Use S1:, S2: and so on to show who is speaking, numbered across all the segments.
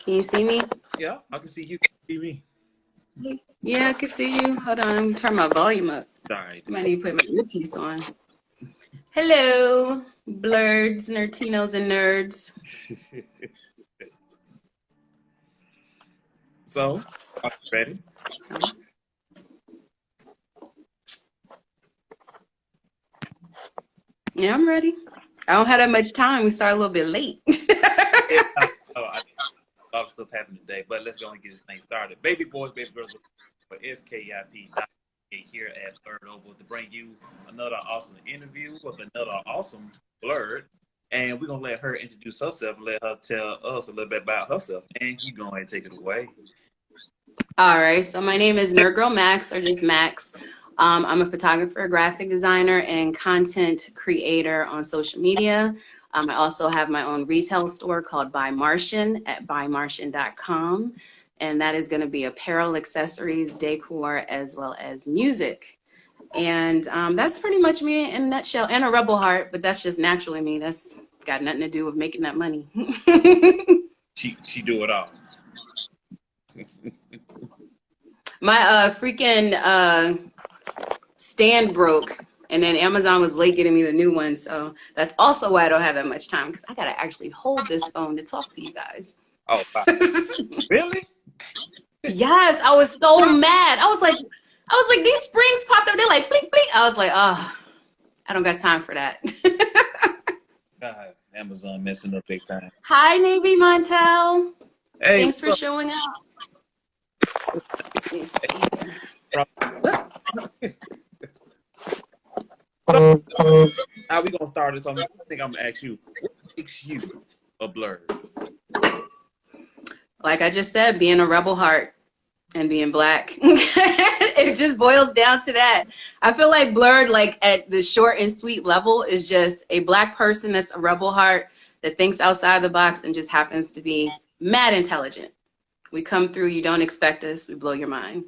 S1: Can you see me?
S2: Yeah, I can see you. Can see me.
S1: Yeah, I can see you. Hold on, let me turn my volume up.
S2: All right.
S1: I might need to put my earpiece on. Hello, blurds, nertinos, and nerds.
S2: So, are you ready?
S1: Yeah, I'm ready. I don't have that much time. We start a little bit late.
S2: Yeah, a lot of stuff happened today, but let's go and get this thing started. Baby boys, baby girls, for SKIP here at Blerd Oval to bring you another awesome interview with another awesome Blerd. And we're going to let her introduce herself and let her tell us a little bit about herself. And you go ahead and take it away.
S1: All right, so my name is Nerd Girl Max, or just Max. I'm a photographer, graphic designer, and content creator on social media. I also have my own retail store called By Martian at buymartian.com. And that is going to be apparel, accessories, decor, as well as music. And that's pretty much me in a nutshell. And a rebel heart, but that's just naturally me. That's got nothing to do with making that money.
S2: She do it all.
S1: My freaking stand broke, and then Amazon was late getting me the new one. So that's also why I don't have that much time, because I got to actually hold this phone to talk to you guys.
S2: Oh, wow. Really?
S1: Yes, I was so mad. I was like, these springs popped up. They're like, blink, blink. I was like, oh, I don't got time for that.
S2: God, Amazon messing up big time.
S1: Hi, Navy Montel.
S2: Hey,
S1: Thanks for showing up. Let me see here.
S2: So, how we gonna start this? I think I'm gonna ask you, what makes you a blerd?
S1: Like I just said, being a rebel heart and being black. It just boils down to that. I feel like blerd, like at the short and sweet level, is just a black person that's a rebel heart that thinks outside the box and just happens to be mad intelligent. We come through, you don't expect us, we blow your mind.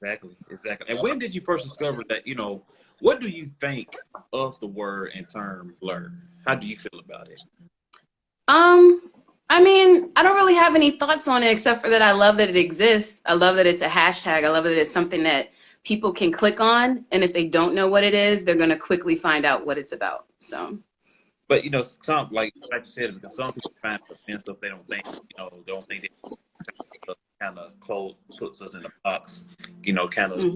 S2: Exactly. And when did you first discover that, what do you think of the word and term blerd? How do you feel about it?
S1: I mean, I don't really have any thoughts on it except for that I love that it exists. I love that it's a hashtag. I love that it's something that people can click on, and if they don't know what it is, they're going to quickly find out what it's about. So,
S2: but some like you said, because some people find it offensive, they don't think, don't think they kind of puts us in a box, kind of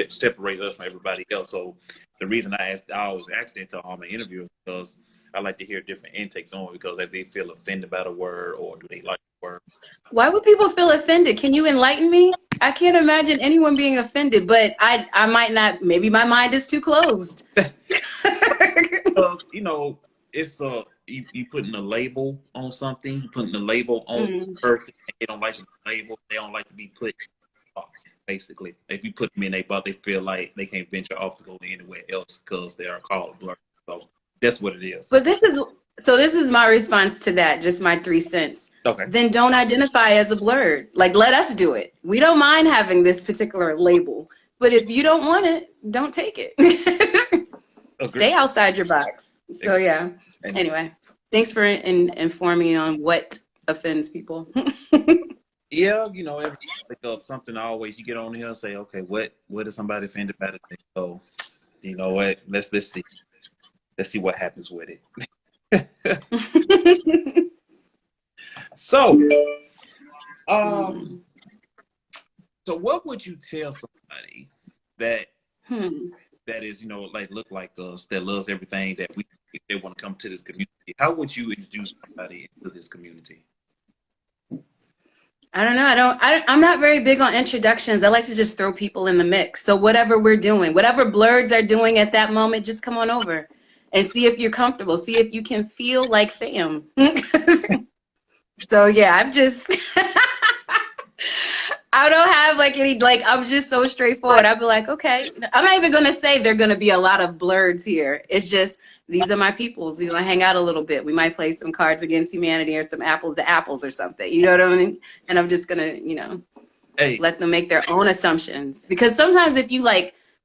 S2: separate us from everybody else. So the reason I always ask that to all my interviewers, because I like to hear different intakes on it, because if they feel offended by the word, or do they like the word?
S1: Why would people feel offended? Can you enlighten me? I can't imagine anyone being offended, but I might not. Maybe my mind is too closed.
S2: Because it's you putting a label on something, you putting the label on the person, and they don't like the label. They don't like to be put in a box. Basically, if you put them in a box, they feel like they can't venture off to go anywhere else because they are called blerd. So that's what it is.
S1: But this is my response to that, just my 3 cents.
S2: Okay.
S1: Then don't identify as a blerd. Like, let us do it. We don't mind having this particular label. But if you don't want it, don't take it. Stay outside your box. So, yeah. Anyway, thanks for informing me on what offends people.
S2: Yeah, every something always you get on here and say, okay, what is somebody offended by today? So, you know what? Let's see. Let's see what happens with it. So, so what would you tell somebody that that is, look like us, that loves everything, that they want to come to this community? How would you introduce somebody into this community?
S1: I don't know. I'm not very big on introductions. I like to just throw people in the mix. So whatever we're doing, whatever blurds are doing at that moment, just come on over and see if you're comfortable. See if you can feel like fam. So yeah, I don't have I'm just so straightforward. I'd be like, okay, I'm not even going to say there're going to be a lot of blurds here. It's just, these are my peoples. We're going to hang out a little bit. We might play some Cards Against Humanity or some Apples to Apples or something. You know what I mean? And I'm just going to, let them make their own assumptions. Because sometimes if you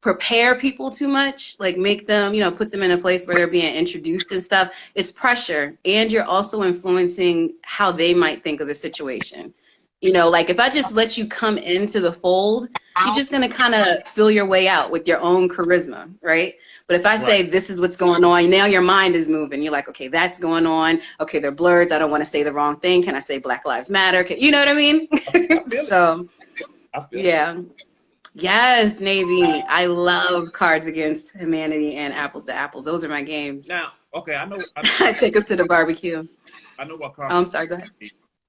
S1: prepare people too much, like make them, put them in a place where they're being introduced and stuff, it's pressure. And you're also influencing how they might think of the situation. Like if I just let you come into the fold, you're just going to kind of feel your way out with your own charisma, right? But if I say, this is what's going on, now your mind is moving. You're like, okay, that's going on. Okay, they're blurs. I don't want to say the wrong thing. Can I say Black Lives Matter? You know what I mean? So, yeah. Yes, Navy. I love Cards Against Humanity and Apples to Apples. Those are my games.
S2: Now, okay, I know.
S1: I take them to the barbecue.
S2: I know what Cards.
S1: Oh, I'm sorry. Go ahead.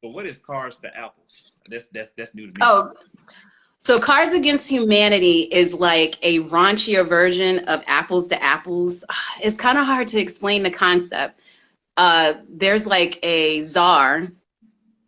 S2: But what is Cards to Apples? That's new to me.
S1: Oh, so Cards Against Humanity is like a raunchier version of Apples to Apples. It's kind of hard to explain the concept. There's like a czar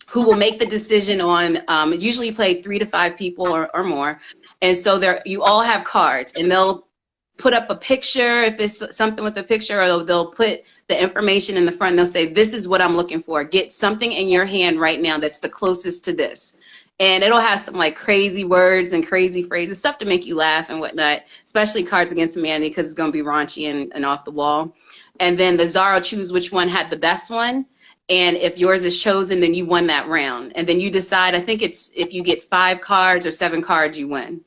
S1: who will make the decision on, usually you play 3 to 5 people or more. And so you all have cards, and they'll put up a picture if it's something with a picture, or they'll put the information in the front. And they'll say, this is what I'm looking for. Get something in your hand right now that's the closest to this. And it'll have some like crazy words and crazy phrases, stuff to make you laugh and whatnot, especially Cards Against Humanity, because it's going to be raunchy and off the wall. And then the czar will choose which one had the best one. And if yours is chosen, then you won that round. And then you decide, I think it's if you get 5 cards or 7 cards, you win.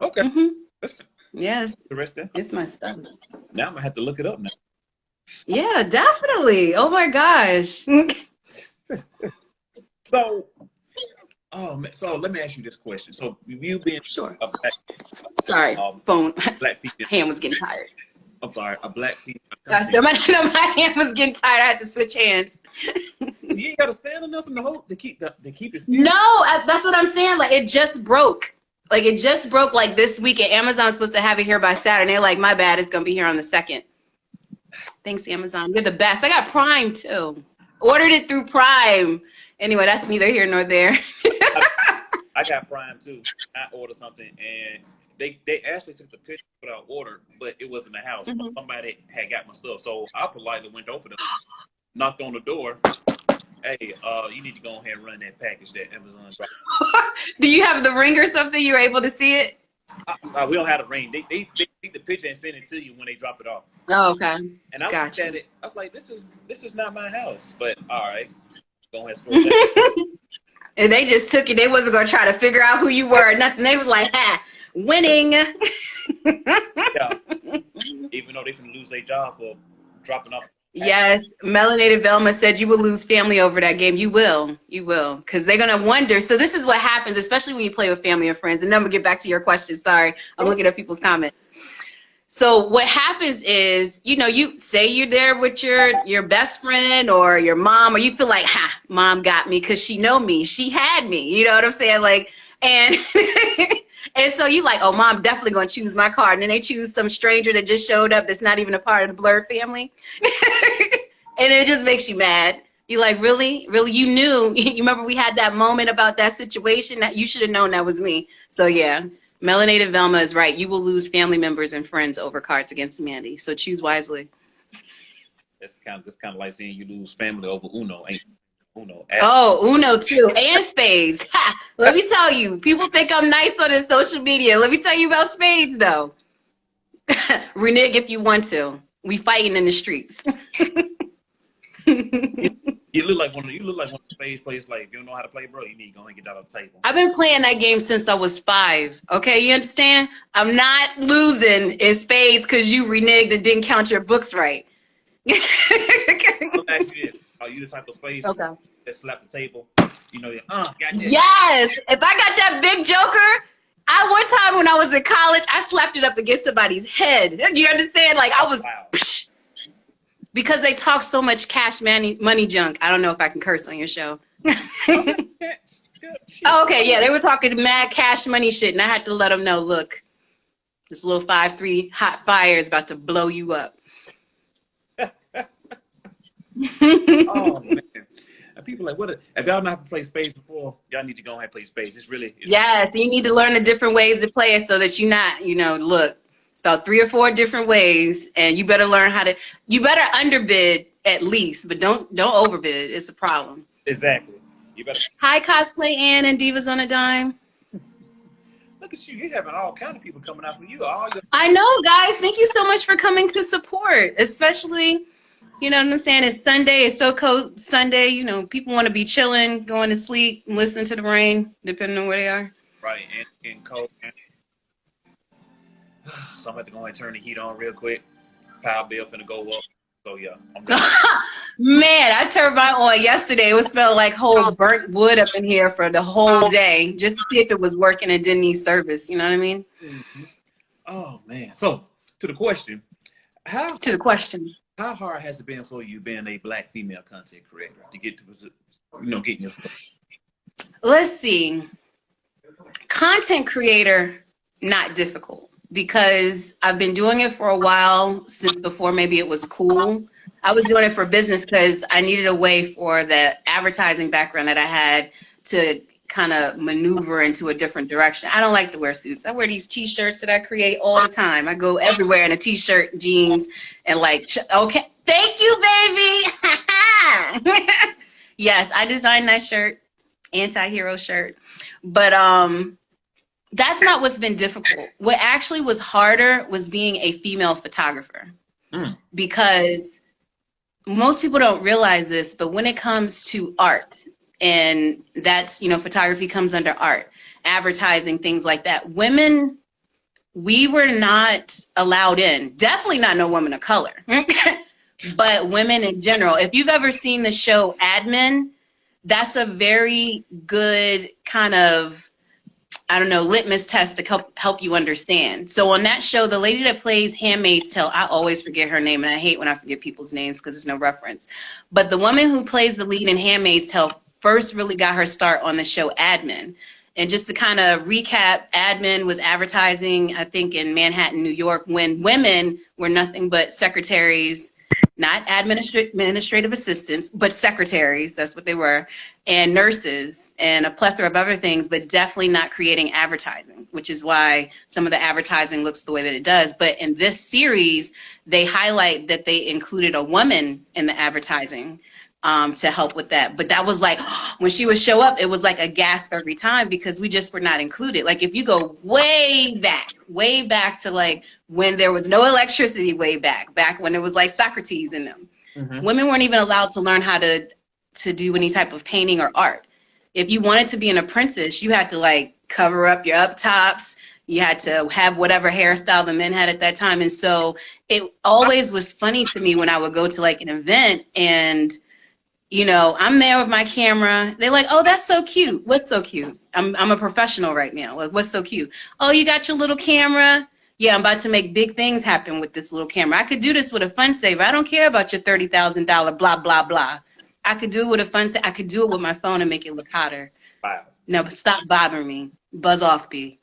S2: Okay.
S1: Yes.
S2: Interesting.
S1: It's my stuff.
S2: Now I'm going to have to look it up now.
S1: Yeah, definitely. Oh my gosh.
S2: So let me ask you this question. So you being
S1: sure.
S2: a black,
S1: sorry, phone.
S2: Black female.
S1: Hand was getting tired.
S2: I'm sorry, a black female.
S1: My hand was getting tired. I had to switch hands.
S2: You ain't got to stand enough in the hole to keep it.
S1: No, that's what I'm saying. Like it just broke. Like it just broke like this week. And Amazon's supposed to have it here by Saturday. They're like, my bad, it's gonna be here on the 2nd. Thanks, Amazon. You're the best. I got Prime too. Ordered it through Prime. Anyway, that's neither here nor there.
S2: I got Prime too. I ordered something and they actually took the picture of our order, but it was in the house. Somebody had got my stuff. So I politely went over them, knocked on the door. Hey, you need to go ahead and run that package that Amazon dropped.
S1: Do you have the ring or something? You were able to see it?
S2: We don't have the ring. They take the picture and send it to you when they drop it off.
S1: Oh, okay.
S2: And I
S1: gotcha.
S2: looked at it. I was like, this is not my house. But all right, go ahead and scroll down.
S1: And they just took it. They wasn't gonna try to figure out who you were or nothing. They was like, ha, winning.
S2: Yeah. Even though they finna lose their job for dropping off.
S1: Yes, Melanated Velma said you will lose family over that game. You will, because they're gonna wonder. So this is what happens, especially when you play with family or friends. And then we'll get back to your question. Sorry, I'm looking at people's comments. So what happens is, you say you're there with your best friend or your mom, or you feel like, ha, mom got me because she know me, she had me. You know what I'm saying? Like, and and so you like, oh, mom definitely gonna choose my card, and then they choose some stranger that just showed up that's not even a part of the Blerd family, and it just makes you mad. You're like, really, you knew? You remember we had that moment about that situation that you should have known that was me. So yeah, Melanated Velma is right. You will lose family members and friends over Cards Against Humanity. So choose wisely.
S2: It's kind of like saying you lose family over Uno, ain't Uno.
S1: Oh, Uno too, and spades. Ha! Let me tell you, people think I'm nice on this social media. Let me tell you about spades, though. Renege if you want to. We fighting in the streets.
S2: You look like one of the spades players. Like, if you don't know how to play, bro, you need to go and get that on the table.
S1: I've been playing that game since I was 5. Okay, you understand? I'm not losing in spades because you reneged and didn't count your books right.
S2: Let me ask you this. Are you the type of spades that slap the table? Got that.
S1: Yes. If I got that big joker, one time when I was in college, I slapped it up against somebody's head. You understand? Like I was, psh, because they talk so much cash money junk. I don't know if I can curse on your show. Oh, okay, yeah, they were talking mad cash money shit, and I had to let them know, look, this little 5'3" hot fire is about to blow you up.
S2: Oh man, and people like, what? If y'all not play spades before, y'all need to go ahead and play spades. It's
S1: yes. You need to learn the different ways to play it so that you're not, look, it's about 3 or 4 different ways, and you better learn how to. You better underbid at least, but don't overbid. It's a problem.
S2: Exactly. You better.
S1: Hi, Cosplay Ann and Divas on a Dime.
S2: look at you. You're having all kind of people coming out for you. All your
S1: I know, guys. Thank you so much for coming to support, especially, you know what I'm saying? It's Sunday. It's so cold Sunday. You know, people want to be chilling, going to sleep, and listening to the rain, depending on where they are.
S2: right and cold. So I'm going to go and turn the heat on real quick. Power bill finna go up. So yeah, I'm done.
S1: Man, I turned mine on yesterday. It was smelling like whole burnt wood up in here for the whole day, just to see if it was working and didn't need service. You know what I mean?
S2: Mm-hmm. Oh man. So to the question, how hard has it been for you being a Black female content creator to get to, getting your stuff?
S1: Let's see. Content creator, not difficult, because I've been doing it for a while, since before maybe it was cool. I was doing it for business because I needed a way for the advertising background that I had to kind of maneuver into a different direction. I don't like to wear suits. I wear these t-shirts that I create all the time. I go everywhere in a t-shirt, jeans, and like, okay, thank you, baby. Yes, I designed that shirt, anti-hero shirt. But that's not what's been difficult. What actually was harder was being a female photographer. Because most people don't realize this, but when it comes to art, and that's, photography comes under art, advertising, things like that, women, we were not allowed in. Definitely not no woman of color, but women in general. If you've ever seen the show Admin, that's a very good kind of, I don't know, litmus test to help you understand. So on that show, the lady that plays Handmaid's Tale, I always forget her name, and I hate when I forget people's names because there's no reference. But the woman who plays the lead in Handmaid's Tale first really got her start on the show Admin. And just to kind of recap, Admin was advertising, I think, in Manhattan, New York, when women were nothing but secretaries, not administrative assistants, but secretaries, that's what they were, and nurses, and a plethora of other things, but definitely not creating advertising, which is why some of the advertising looks the way that it does. But in this series, they highlight that they included a woman in the advertising to help with that. But that was like, when she would show up, it was like a gasp every time, because we just were not included. Like if you go way back to like when there was no electricity, way back when it was like Socrates in them, women weren't even allowed to learn how to do any type of painting or art. If you wanted to be an apprentice, you had to like cover up your up tops. You had to have whatever hairstyle the men had at that time. And so it always was funny to me when I would go to like an event and, I'm there with my camera. They're like, oh, that's so cute. What's so cute? I'm a professional right now. Like, what's so cute? Oh, you got your little camera? Yeah, I'm about to make big things happen with this little camera. I could do this with a fun saver. I don't care about your $30,000 blah, blah, blah. I could do it with a fun saver. I could do it with my phone and make it look hotter.
S2: Wow.
S1: No, but stop bothering me. Buzz off, B.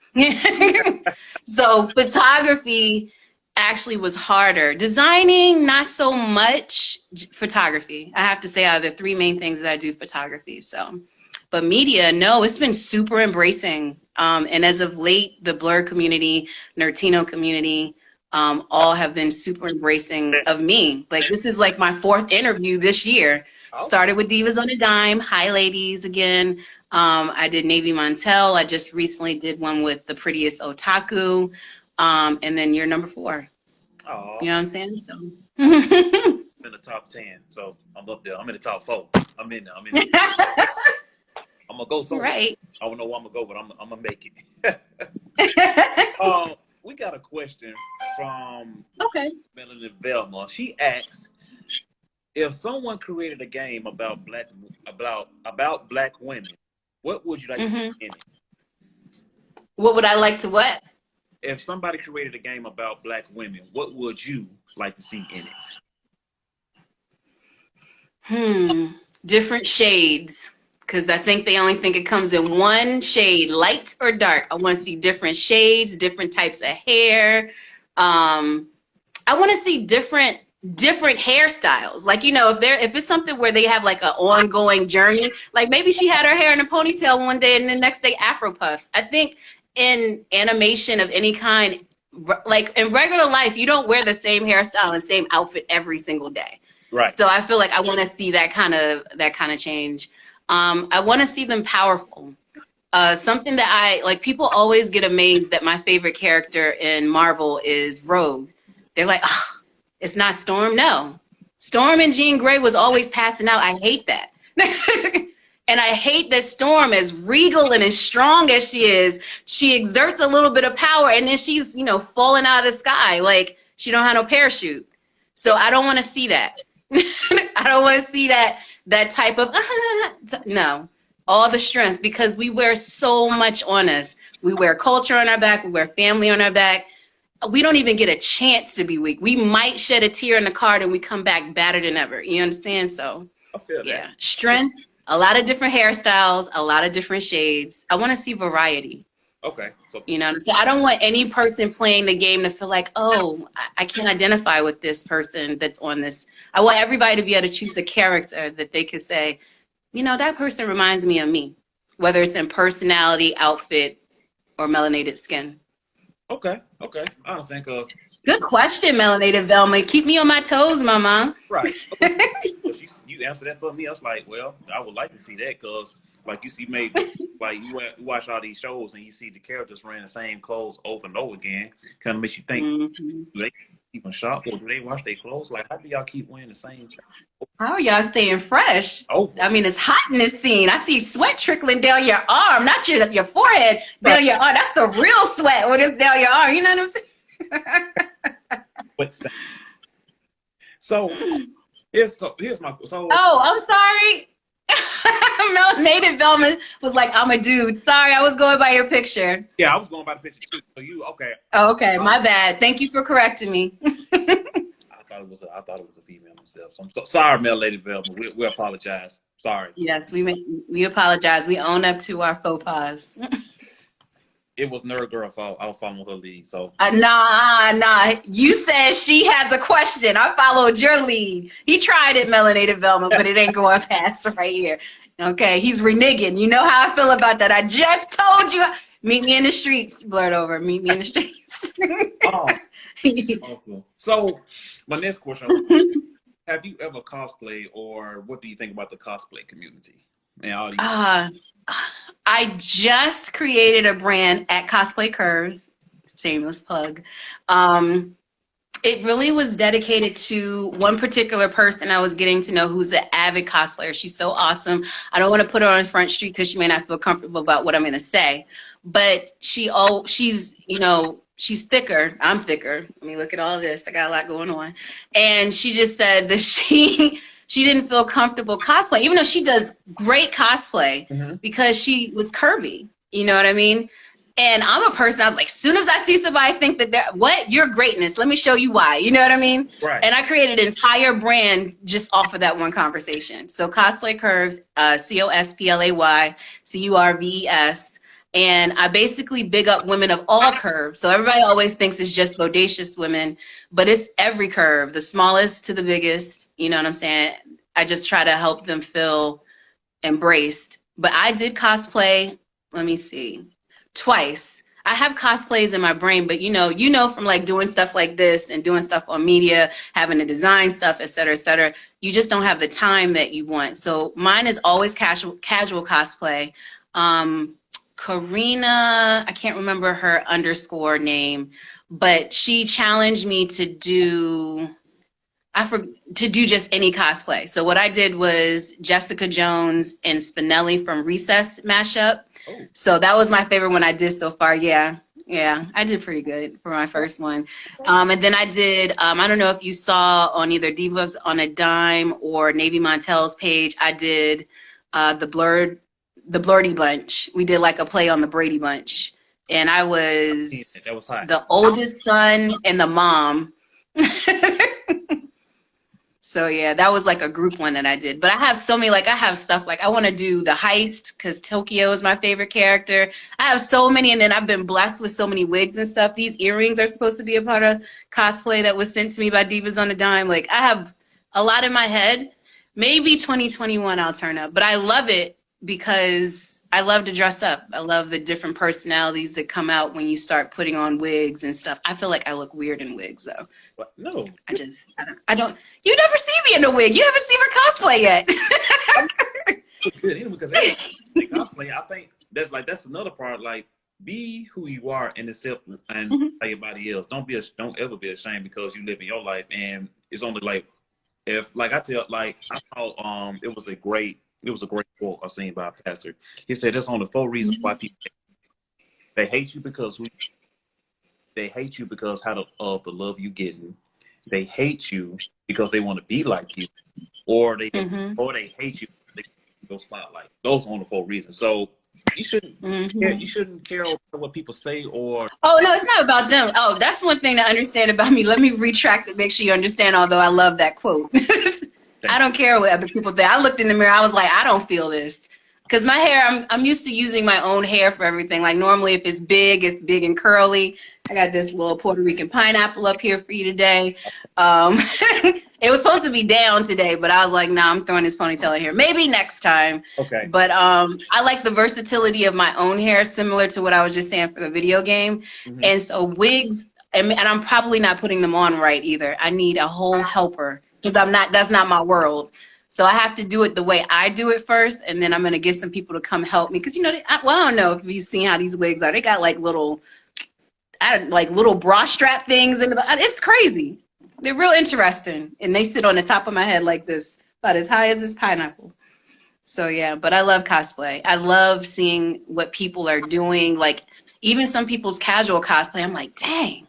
S1: So photography actually was harder. Designing, not so much. Photography, I have to say, are the three main things that I do photography. So, but media, no, it's been super embracing. And as of late, the Blerd community, Nertino community, all have been super embracing of me. Like this is like my 4th interview this year. Started with Divas on a Dime. Hi, ladies, again. I did Navy Montel. I just recently did one with The Prettiest Otaku. And then you're number 4.
S2: Oh,
S1: you know what I'm saying? So
S2: I'm in the top 10, so I'm up there. I'm in the top 4. I'm in there. I'm gonna go somewhere. Right. I don't know where I'm gonna go, but I'm gonna make it. We got a question from Melanie Velma. She asks, if someone created a game about black women, what would you like to see in it?
S1: What would I like to what?
S2: If somebody created a game about black women, what would you like to see in
S1: it? Different shades, because I think they only think it comes in one shade, light or dark. I want to see different shades, different types of hair. I want to see different hairstyles. Like, if it's something where they have like an ongoing journey, like maybe she had her hair in a ponytail one day and the next day Afro puffs. I think in animation of any kind, like in regular life, you don't wear the same hairstyle and same outfit every single day.
S2: Right.
S1: So I feel like I want to see that kind of change. I want to see them powerful. Something that I like, people always get amazed that my favorite character in Marvel is Rogue. They're like, oh, it's not Storm. No, Storm and Jean Grey was always passing out. I hate that. And I hate that Storm, as regal and as strong as she is, she exerts a little bit of power and then she's, you know, falling out of the sky like she don't have no parachute. So I don't want to see that. I don't want to see that type of no. All the strength, because we wear so much on us. We wear culture on our back. We wear family on our back. We don't even get a chance to be weak. We might shed a tear in the car and we come back better than ever. You understand? So yeah, strength. A lot of different hairstyles, a lot of different shades. I want to see variety.
S2: Okay. So,
S1: you know, so I don't want any person playing the game to feel like, oh, I can't identify with this person that's on this. I want everybody to be able to choose a character that they could say, you know, that person reminds me of me, whether it's in personality, outfit, or melanated skin.
S2: Okay. Okay. I understand, cause
S1: good question, melanated Velma. Keep me on my toes, mama.
S2: Right. You answered that for me. I was like, well, I would like to see that, because like you see, maybe like you watch all these shows and you see the characters wearing the same clothes over and over again. Kind of makes you think, do they keep in shop or do they wash their clothes? Like, how do y'all keep wearing the same?
S1: How are y'all staying fresh?
S2: Over.
S1: I mean, it's hot in this scene. I see sweat trickling down your arm, not your forehead, down your arm. That's the real sweat when it's down your arm. You know what I'm saying?
S2: What's that? So here's my
S1: Oh, I'm sorry. Melanated Velma was like, I'm a dude. Sorry, I was going by your picture.
S2: Yeah, I was going by the picture too. So you okay?
S1: Oh, okay, my bad. Thank you for correcting me.
S2: I thought it was a female myself. So I'm so sorry, Melanated Velma. We apologize. Sorry.
S1: Yes, we apologize. We own up to our faux pas.
S2: It was Nerd Girl fault. I was following her lead. So
S1: nah. You said she has a question. I followed your lead. He tried it, Melanated Velma, but it ain't going past right here. Okay, he's reneging. You know how I feel about that. I just told you. Meet me in the streets, blurt over. Meet me in the streets.
S2: Oh, awesome. So my next question: have you ever cosplayed, or what do you think about the cosplay community?
S1: I just created a brand at Cosplay Curves, shameless plug. It really was dedicated to one particular person I was getting to know who's an avid cosplayer. She's so awesome. I don't want to put her on Front Street because she may not feel comfortable about what I'm going to say. But she's, you know, she's thicker. I'm thicker. I mean, look at all this. I got a lot going on. And she just said that she didn't feel comfortable cosplaying, even though she does great cosplay because she was curvy. You know what I mean? And I'm a person, I was like, as soon as I see somebody think that you're greatness, let me show you why. You know what I mean?
S2: Right.
S1: And I created an entire brand just off of that one conversation. So Cosplay Curves, COSPLAY, CURVES. And I basically big up women of all curves. So everybody always thinks it's just bodacious women, but it's every curve, the smallest to the biggest. You know what I'm saying? I just try to help them feel embraced. But I did cosplay, let me see, twice. I have cosplays in my brain, but you know from like doing stuff like this and doing stuff on media, having to design stuff, et cetera, you just don't have the time that you want. So mine is always casual cosplay. Karina, I can't remember her underscore name, but she challenged me to do just any cosplay. So what I did was Jessica Jones and Spinelli from Recess mashup. Oh. So that was my favorite one I did so far. Yeah, I did pretty good for my first one. And then I did, I don't know if you saw on either Divas on a Dime or Navy Montel's page, I did the Blurdy Bunch. We did like a play on the Brady Bunch. And I was the oldest son and the mom. So yeah, that was like a group one that I did. But I have so many, like I have stuff like I want to do the Heist because Tokyo is my favorite character. I have so many, and then I've been blessed with so many wigs and stuff. These earrings are supposed to be a part of cosplay that was sent to me by Divas on a Dime. Like I have a lot in my head. Maybe 2021 I'll turn up, but I love it because I love to dress up. I love the different personalities that come out when you start putting on wigs and stuff. I feel like I look weird in wigs though.
S2: What? No.
S1: I don't. You never see me in a wig. You haven't seen her cosplay yet.
S2: look good anyway because they cosplay. I think that's another part. Like, be who you are and accept and everybody else. Don't ever be ashamed because you live in your life. And it's only like if like I saw it was a great quote I seen by a pastor. He said there's only 4 reasons why people they hate you because they hate you because of the love you getting. They hate you because they want to be like you, or they hate you because they go spotlight. Those are only 4 reasons. So you shouldn't you shouldn't care what people say or.
S1: Oh no, it's not about them. Oh, that's one thing to understand about me. Let me retract it, make sure you understand. Although I love that quote, I don't care what other people think. I looked in the mirror, I was like, I don't feel this. Because my hair, I'm used to using my own hair for everything. Like normally if it's big and curly. I got this little Puerto Rican pineapple up here for you today. It was supposed to be down today, but I was like, nah, I'm throwing this ponytail in here. Maybe next time.
S2: Okay.
S1: But I like the versatility of my own hair, similar to what I was just saying for the video game. And so wigs, and I'm probably not putting them on right either. I need a whole helper because that's not my world. So I have to do it the way I do it first, and then I'm going to get some people to come help me. Because, I don't know if you've seen how these wigs are. They got like little bra strap things. It's crazy. They're real interesting. And they sit on the top of my head like this, about as high as this pineapple. So, yeah, but I love cosplay. I love seeing what people are doing. Like, even some people's casual cosplay, I'm like, dang.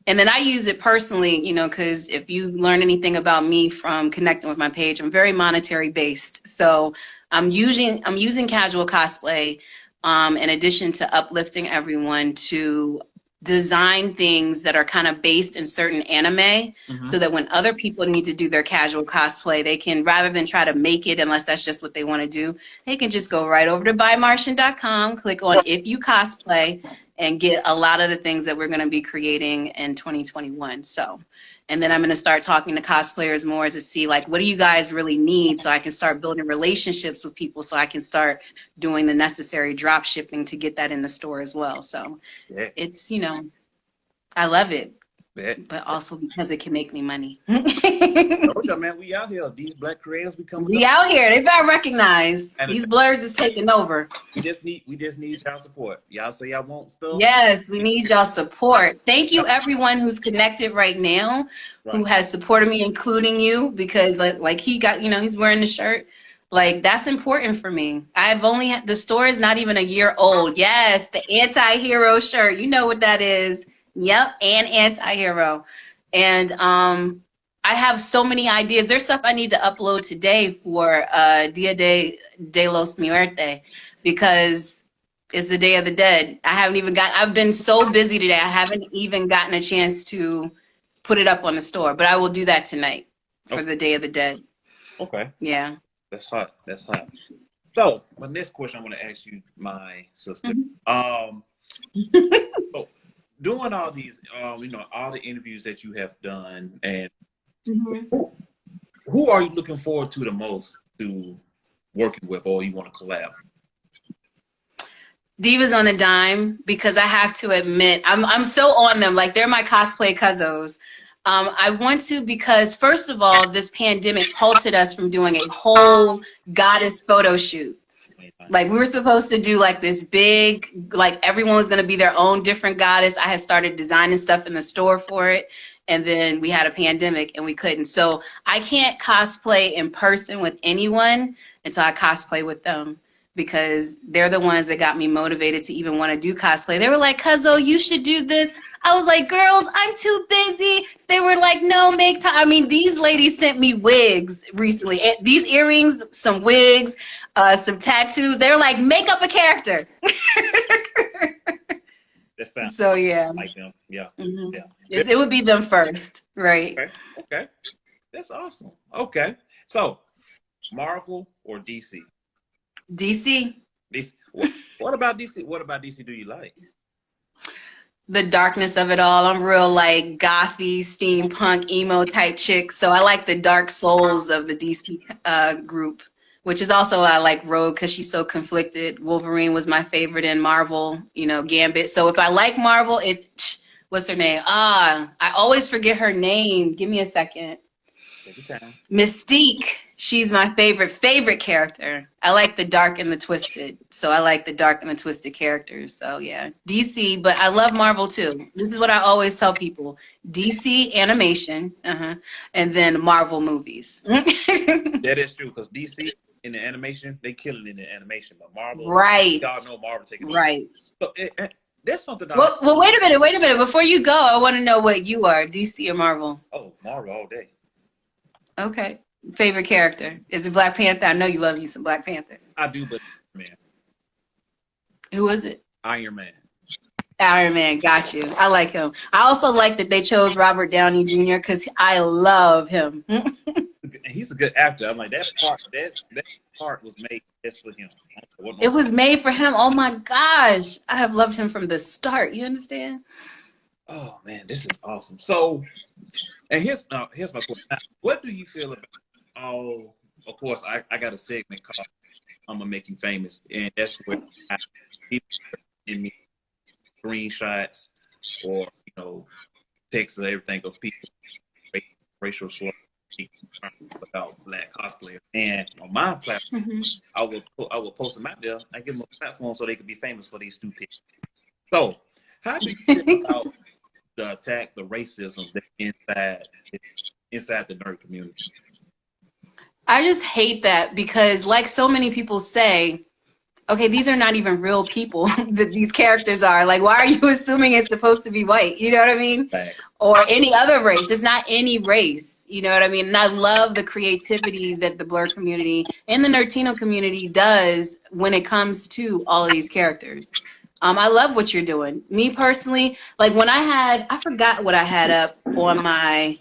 S1: And then I use it personally, because if you learn anything about me from connecting with my page, I'm very monetary based. So I'm using casual cosplay in addition to uplifting everyone to design things that are kind of based in certain anime so that when other people need to do their casual cosplay, they can, rather than try to make it unless that's just what they want to do, they can just go right over to buymartian.com, click on If You Cosplay, and get a lot of the things that we're going to be creating in 2021. So, and then I'm going to start talking to cosplayers more to see like, what do you guys really need? So I can start building relationships with people so I can start doing the necessary drop shipping to get that in the store as well. So it's, I love it, but also because it can make me money.
S2: Man, we out here. These Black creators,
S1: we out here. They got recognized. These blurs is taking over.
S2: We just need y'all support. Y'all say y'all want stuff.
S1: Yes, we need y'all support. Thank you, everyone who's connected right now, who has supported me, including you, because like he got, he's wearing the shirt. Like, that's important for me. The store is not even a year old. Yes, the anti-hero shirt. You know what that is. Yep, and anti-hero. And I have so many ideas. There's stuff I need to upload today for Dia de los Muertos, because it's the Day of the Dead. I've been so busy today, I haven't even gotten a chance to put it up on the store. But I will do that tonight for the Day of the Dead.
S2: Okay.
S1: Yeah.
S2: That's hot. So my next question I want to ask you, my sister. So doing all these, all the interviews that you have done, and who are you looking forward to the most to working with, or you want to collab?
S1: Divas on a Dime, because I have to admit, I'm so on them. Like, they're my cosplay cousins. I want to because, first of all, this pandemic halted us from doing a whole goddess photo shoot. Like, we were supposed to do like this big, like everyone was going to be their own different goddess. I had started designing stuff in the store for it. And then we had a pandemic and we couldn't. So I can't cosplay in person with anyone until I cosplay with them, because they're the ones that got me motivated to even want to do cosplay. They were like, Cuzzo, you should do this. I was like, girls, I'm too busy. They were like, no, make time. I mean, these ladies sent me wigs recently. These earrings, some wigs, some tattoos. They were like, make up a character. So, yeah.
S2: Like them. Yeah.
S1: Yeah. It would be them first, right?
S2: Okay. That's awesome. Okay. So, Marvel or DC?
S1: DC.
S2: What about DC? What about DC do you like?
S1: The darkness of it all. I'm real like gothy, steampunk, emo type chick. So I like the dark souls of the DC group, which is also I like Rogue because she's so conflicted. Wolverine was my favorite in Marvel, Gambit. So if I like Marvel, it's, what's her name? I always forget her name. Give me a second.
S2: Take your time.
S1: Mystique, she's my favorite character. I like the dark and the twisted. So I like the dark and the twisted characters. So yeah, DC, but I love Marvel too. This is what I always tell people. DC animation, and then Marvel movies.
S2: That is true, because DC in the animation, they kill it in the animation, but Marvel,
S1: Right.
S2: y'all know Marvel taking
S1: Right.
S2: So there's something
S1: Well, wait a minute. Before you go, I want to know what you are, DC or Marvel?
S2: Oh, Marvel all day.
S1: Okay. Favorite character? Is it Black Panther? I know you love you some Black Panther.
S2: I do, but man.
S1: Who is it?
S2: Iron Man.
S1: Iron Man, got you. I like him. I also like that they chose Robert Downey Jr. because I love him.
S2: He's a good actor. I'm like, that part was made just for him.
S1: It was made for him. Oh my gosh. I have loved him from the start. You understand?
S2: Oh man, this is awesome. So, and here's my question. What do you feel about of course, I got a segment called I'm gonna make you famous, and that's where people in me screenshots or texts and everything of people racial slurs about Black cosplayers. And on my platform, I will post them out there. I give them a platform so they can be famous for these stupid. So, how do you feel about the attack, the racism that's inside the nerd community?
S1: I just hate that because, like so many people say, okay, these are not even real people that these characters are. Like, why are you assuming it's supposed to be white? You know what I mean?
S2: Right.
S1: Or any other race. It's not any race. You know what I mean? And I love the creativity that the Blerd community and the Nerdtino community does when it comes to all of these characters. I love what you're doing. Me personally, like when I forgot what I had up on my,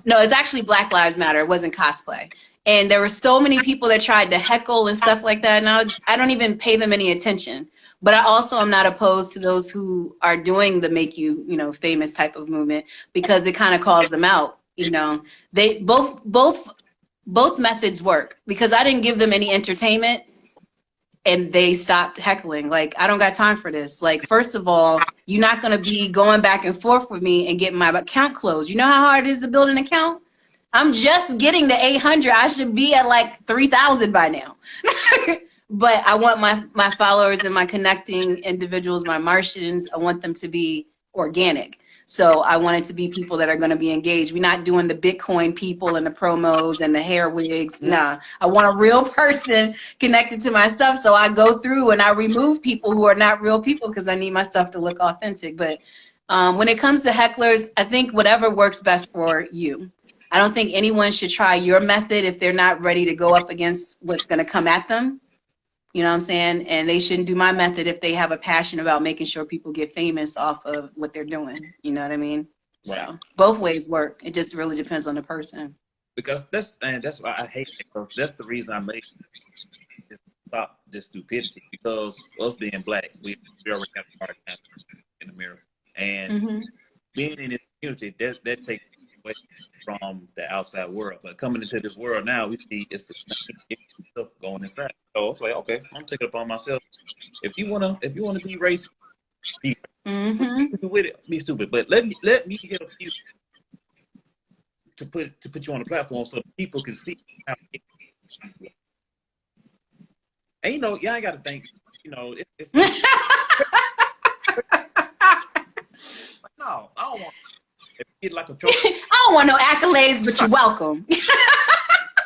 S1: no, it's actually Black Lives Matter. It wasn't cosplay. And there were so many people that tried to heckle and stuff like that. And I don't even pay them any attention. But I also am not opposed to those who are doing the make you, famous type of movement, because it kind of calls them out. They both methods work, because I didn't give them any entertainment and they stopped heckling. Like, I don't got time for this. Like, first of all, you're not going to be going back and forth with me and getting my account closed. You know how hard it is to build an account? I'm just getting to 800. I should be at like 3,000 by now. But I want my followers and my connecting individuals, my Martians, I want them to be organic. So I want it to be people that are going to be engaged. We're not doing the Bitcoin people and the promos and the hair wigs. Nah, I want a real person connected to my stuff. So I go through and I remove people who are not real people because I need my stuff to look authentic. But when it comes to hecklers, I think whatever works best for you. I don't think anyone should try your method if they're not ready to go up against what's going to come at them. You know what I'm saying? And they shouldn't do my method if they have a passion about making sure people get famous off of what they're doing. You know what I mean? Right. So both ways work. It just really depends on the person.
S2: Because that's why I hate it, because that's the reason I made it, stop this stupidity. Because us being Black, we already have a hard time in the mirror. And being in this community, that takes away from the outside world. But coming into this world now, we see it's stuff going inside. So it's like, okay, I'm taking it upon myself. If you wanna be racist, be with it, be stupid. But let me help you to put you on the platform so people can see how. And y'all ain't got to think. It's no, I don't want. If you get like a trophy,
S1: I don't want no accolades, but you're welcome.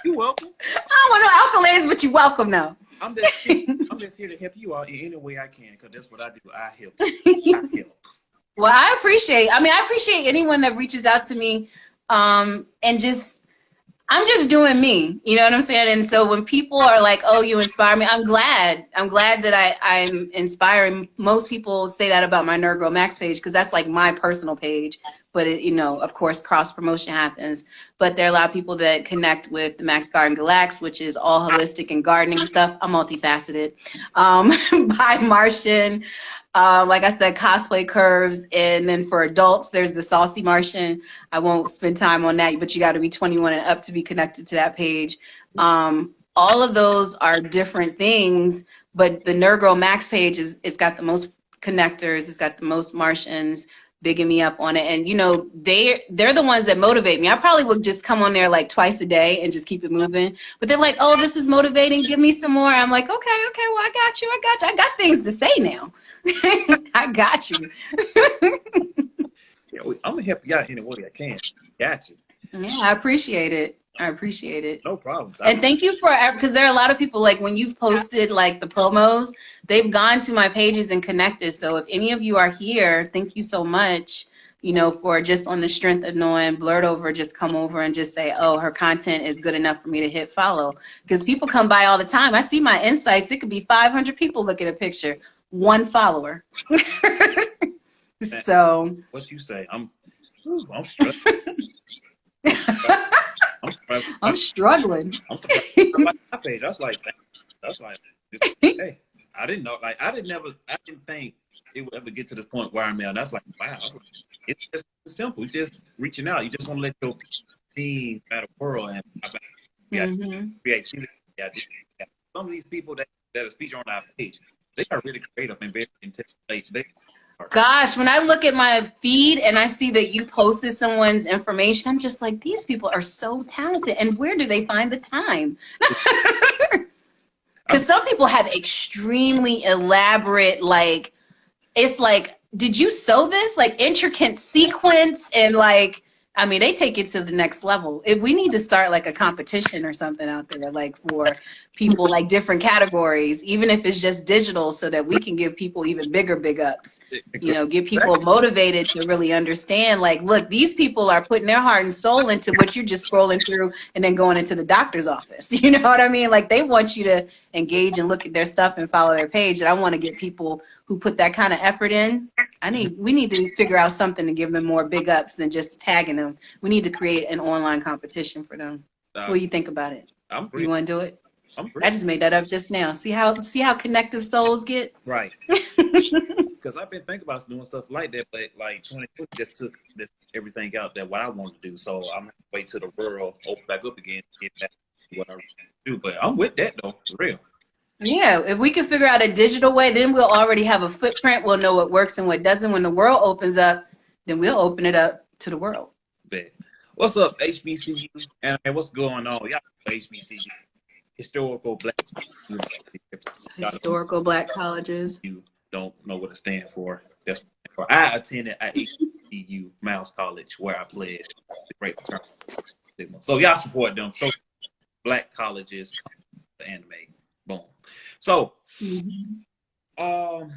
S2: You're welcome.
S1: I don't want no accolades, but you're welcome now.
S2: I'm just here to help you out in any way I can, because that's what I do. I help.
S1: Well, I appreciate anyone that reaches out to me, and I'm just doing me. You know what I'm saying? And so when people are like, "Oh, you inspire me," I'm glad that I'm inspiring. Most people say that about my Nerd Girl Max page, because that's like my personal page. But it, of course, cross promotion happens. But there are a lot of people that connect with the Max Garden Galax, which is all holistic and gardening and stuff. I'm multifaceted. By Martian, like I said, cosplay curves, and then for adults, there's the Saucy Martian. I won't spend time on that, but you got to be 21 and up to be connected to that page. All of those are different things, but the Nerd Girl Max page it's got the most connectors, it's got the most Martians. bigging me up on it. And, you know, they're the ones that motivate me. I probably would just come on there like twice a day and just keep it moving. But they're like, oh, this is motivating. Give me some more. I'm like, okay, well, I got you. I got things to say now. I got you.
S2: Yeah, I'm gonna help you out any way I can. Got you.
S1: Yeah, I appreciate it. I appreciate it.
S2: No problem.
S1: And thank you for, because there are a lot of people, like when you've posted like the promos, they've gone to my pages and connected. So if any of you are here, thank you so much, you know, for just on the strength of knowing Blurred Over, just come over and just say, oh, her content is good enough for me to hit follow. Because people come by all the time. I see my insights. It could be 500 people look at a picture, one follower. So.
S2: What you say? I'm struggling.
S1: I'm struggling.
S2: I'm surprised about my page. That's like, hey, I didn't know. Like, I didn't think it would ever get to this point where I'm at. That's like, wow. It's just simple. It's just reaching out. You just want to let your team at a world and creativity. Some of these people that are featured on our page, they are really creative and very intelligent.
S1: Gosh, when I look at my feed and I see that you posted someone's information, I'm just like, these people are so talented. And where do they find the time? Because some people have extremely elaborate, like, it's like, did you sew this? Like intricate sequence and like, I mean, they take it to the next level. If we need to start like a competition or something out there, like for people like different categories, even if it's just digital, so that we can give people even bigger big ups, you know, get people motivated to really understand, like, look, these people are putting their heart and soul into what you're just scrolling through and then going into the doctor's office. You know what I mean? Like they want you to engage and look at their stuff and follow their page. And I want to get people who put that kind of effort in. We need to figure out something to give them more big ups than just tagging them. We need to create an online competition for them. What do you think about it? You want to do it? I just made that up just now. See how connective souls get?
S2: Right. Because I've been thinking about doing stuff like that, but like 2020 just took everything out there what I wanted to do. So I'm gonna wait till the world open back up again to get back to what I do. But I'm with that though, for real.
S1: Yeah, if we can figure out a digital way, then we'll already have a footprint. We'll know what works and what doesn't. When the world opens up, then we'll open it up to the world.
S2: Bet. What's up, HBCU? And what's going on? Y'all HBCU,
S1: historical black colleges.
S2: You don't know what it stands for. That's for. I attended at HBCU, Mouse College, where I pledged the great return. So y'all support them. So black colleges, the anime. Boom. So, oh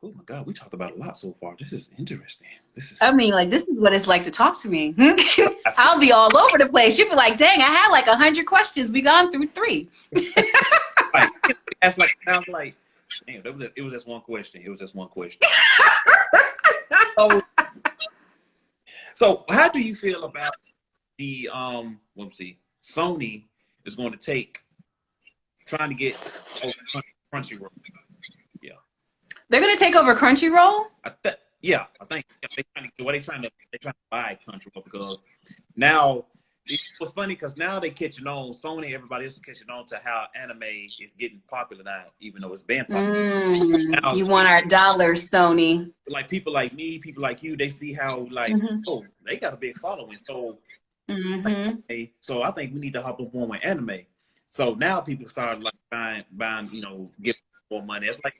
S2: my God, we talked about a lot so far. This is interesting. I
S1: mean, like, this is what it's like to talk to me. I'll be all over the place. You'll be like, dang, I had like 100 questions. We gone through 3.
S2: Right. That's like, sounds like, damn, it was just one question. It was just one question. So how do you feel about the, let's see, Sony is going to take trying to get Crunchyroll. Yeah.
S1: They're gonna take over Crunchyroll?
S2: I think they're trying to buy Crunchyroll because now it was funny because now they catching on. Sony, everybody else is catching on to how anime is getting popular now, even though it's been popular. Now,
S1: you want our dollars, Sony.
S2: Like people like me, people like you, they see how like oh, they got a big following. So so I think we need to hop up on with anime. So now people start like buying, you know, giving more money. It's like,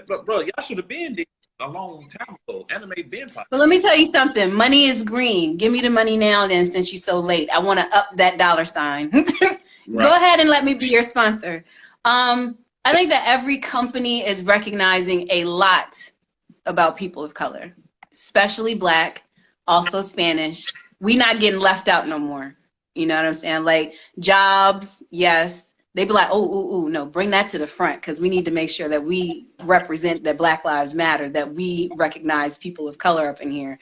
S2: bro, y'all should have been there a long time ago. Anime been popular.
S1: But let me tell you something. Money is green. Give me the money now then, since you're so late. I want to up that $sign. Right. Go ahead and let me be your sponsor. I think that every company is recognizing a lot about people of color, especially Black, also Spanish. We not getting left out no more. You know what I'm saying? Like jobs, yes. They be like, oh, no, bring that to the front because we need to make sure that we represent that Black Lives Matter, that we recognize people of color up in here.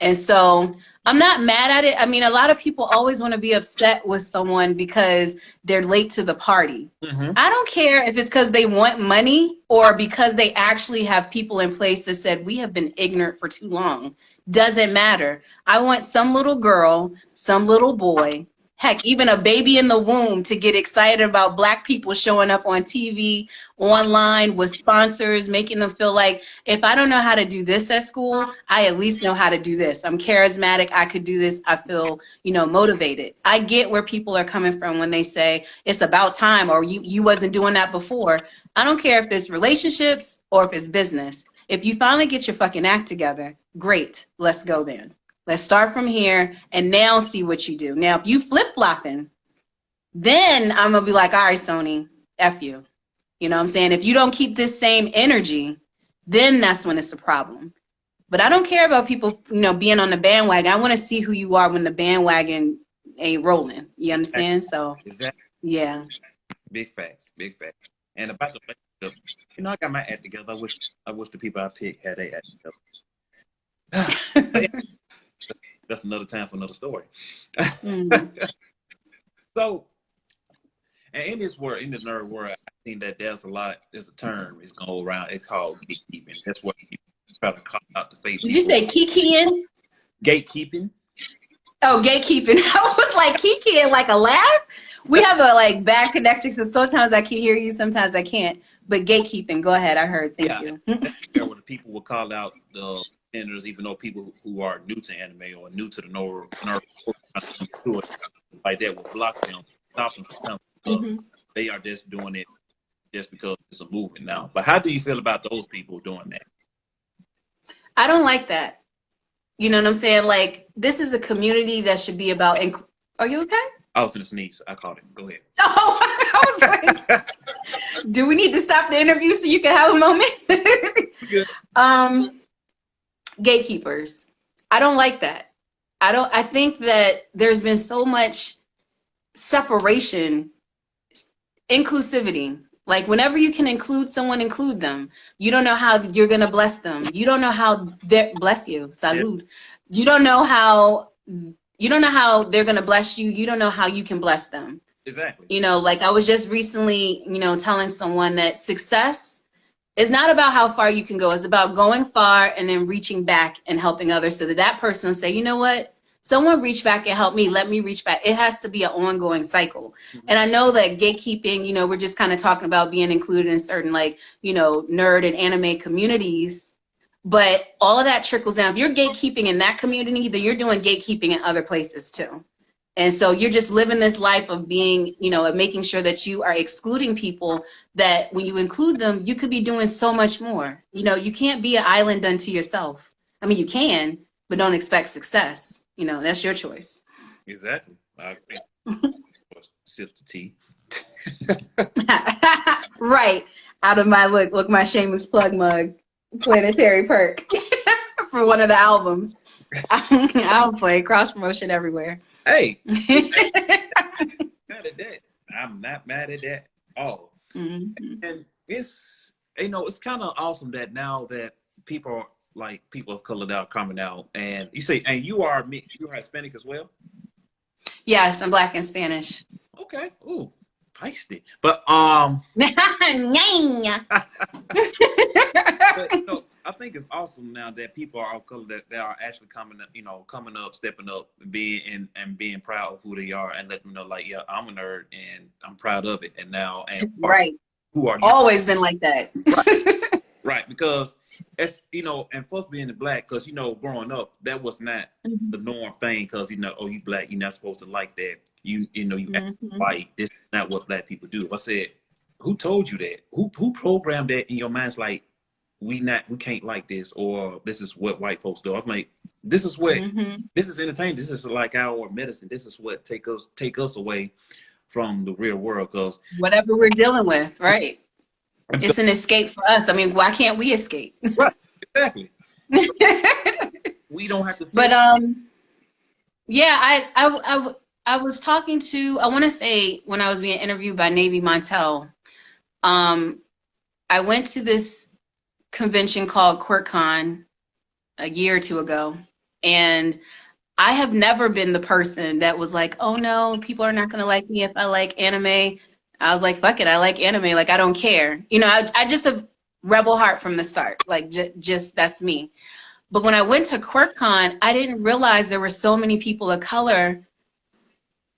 S1: And so I'm not mad at it. I mean, a lot of people always want to be upset with someone because they're late to the party. I don't care if it's because they want money or because they actually have people in place that said, we have been ignorant for too long. Doesn't matter. I want some little girl, some little boy heck, even a baby in the womb to get excited about Black people showing up on TV, online with sponsors, making them feel like if I don't know how to do this at school, I at least know how to do this. I'm charismatic. I could do this. I feel, motivated. I get where people are coming from when they say it's about time or you wasn't doing that before. I don't care if it's relationships or if it's business. If you finally get your fucking act together, great. Let's go then. Let's start from here and now see what you do. Now, if you flip-flopping, then I'm going to be like, all right, Sony, F you. You know what I'm saying? If you don't keep this same energy, then that's when it's a problem. But I don't care about people, being on the bandwagon. I want to see who you are when the bandwagon ain't rolling. You understand? So,
S2: exactly.
S1: Yeah.
S2: Big facts, big facts. And about the relationship, I got my act together. I wish the people I picked had their act together. That's another time for another story. So, and in this world, in the nerd world, I think that there's a term it's going around. It's called gatekeeping. That's what you try to call out the face.
S1: Did you say kikiing?
S2: Gatekeeping.
S1: Oh, gatekeeping. I was like kikiing, like a laugh. We have a bad connection, so sometimes I can hear you, sometimes I can't. But gatekeeping, go ahead. I heard. Thank you.
S2: That's where the people will call out the standards, even though people who are new to anime or new to the nerd like that will block them, stop them from coming because they are just doing it just because it's a movement now. But how do you feel about those people doing that?
S1: I don't like that. You know what I'm saying? Like, this is a community that should be about. Are you okay?
S2: I was gonna sneeze. I caught it. Go ahead.
S1: Oh, I was like, do we need to stop the interview so you can have a moment?
S2: Good.
S1: Gatekeepers. I don't like that. I think that there's been so much separation, inclusivity. Like, whenever you can include someone, include them. You don't know how you're going to bless them. You don't know how bless you. Salud. Yeah. You don't know how they're going to bless you. You don't know how you can bless them.
S2: Exactly.
S1: Like I was just recently, telling someone that success is not about how far you can go. It's about going far and then reaching back and helping others so that person will say, you know what? Someone reach back and help me. Let me reach back. It has to be an ongoing cycle. And I know that gatekeeping, we're just kind of talking about being included in certain nerd and anime communities. But all of that trickles down. If you're gatekeeping in that community, then you're doing gatekeeping in other places too. And so you're just living this life of being, of making sure that you are excluding people that when you include them, you could be doing so much more. You can't be an island unto yourself. I mean, you can, but don't expect success. That's your choice.
S2: Exactly. I agree. Sip the tea.
S1: Right. Out of my look, my shameless plug mug, Planetary Perk for one of the albums. I'll play cross promotion everywhere.
S2: Hey, mad at that. I'm not mad at that at all. And it's it's kind of awesome that now that people of color that are coming out, and you say, and you are Hispanic as well?
S1: Yes, I'm Black and Spanish.
S2: Okay. Ooh, feisty. But but, I think it's awesome now that people are of color that are actually coming up, stepping up, being proud of who they are, and let them know, like, yeah, I'm a nerd and I'm proud of it. And now,
S1: right,
S2: who are
S1: always been like that.
S2: Right, because it's and for us being Black, because growing up, that was not the norm thing. Because oh, you Black, you're not supposed to like that. You act white. This is not what Black people do. I said, who told you that? Who programmed that in your minds? Like, we can't like this, or this is what white folks do. I'm like, this is what this is entertainment. This is like our medicine. This is what take us away from the real world. Because
S1: whatever we're dealing with, right? It's an escape for us. I mean, why can't we escape?
S2: Right, exactly. We don't have to.
S1: But yeah, I was talking to, I want to say when I was being interviewed by Navy Montel, I went to this convention called QuirkCon a year or two ago, and I have never been the person that was like, oh no, people are not going to like me if I like anime. I was like, fuck it, I like anime. Like, I don't care. I just have rebel heart from the start. Like, just that's me. But when I went to QuirkCon, I didn't realize there were so many people of color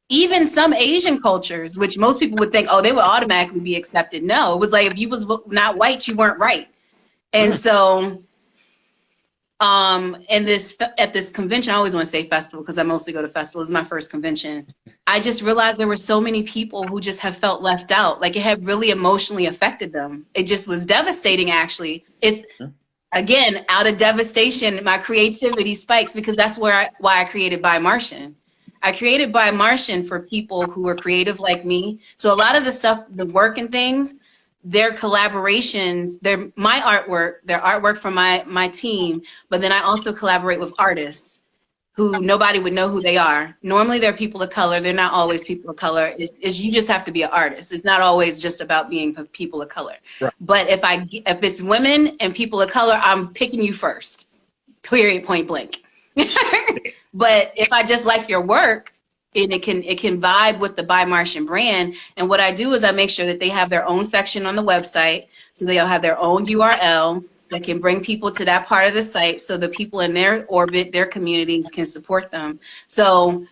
S1: even some Asian cultures, which most people would think, oh, they would automatically be accepted. No, it was like if you was not white, you weren't right. And so and at this convention, I always want to say festival because I mostly go to festivals. It's my first convention. I just realized there were so many people who just have felt left out. Like it had really emotionally affected them. It just was devastating, actually. It's, again, out of devastation, my creativity spikes because that's why I created By Martian. I created By Martian for people who are creative like me. So a lot of the stuff, the work and things, they're collaborations, they're my artwork, they're artwork from my team, but then I also collaborate with artists who nobody would know who they are. Normally they're people of color. They're not always people of color. You just have to be an artist. It's not always just about being people of color.
S2: Right.
S1: But if it's women and people of color, I'm picking you first, period, point blank. But if I just like your work, and it can vibe with the By Martian brand. And what I do is I make sure that they have their own section on the website. So they'll have their own URL that can bring people to that part of the site so the people in their orbit, their communities can support them. So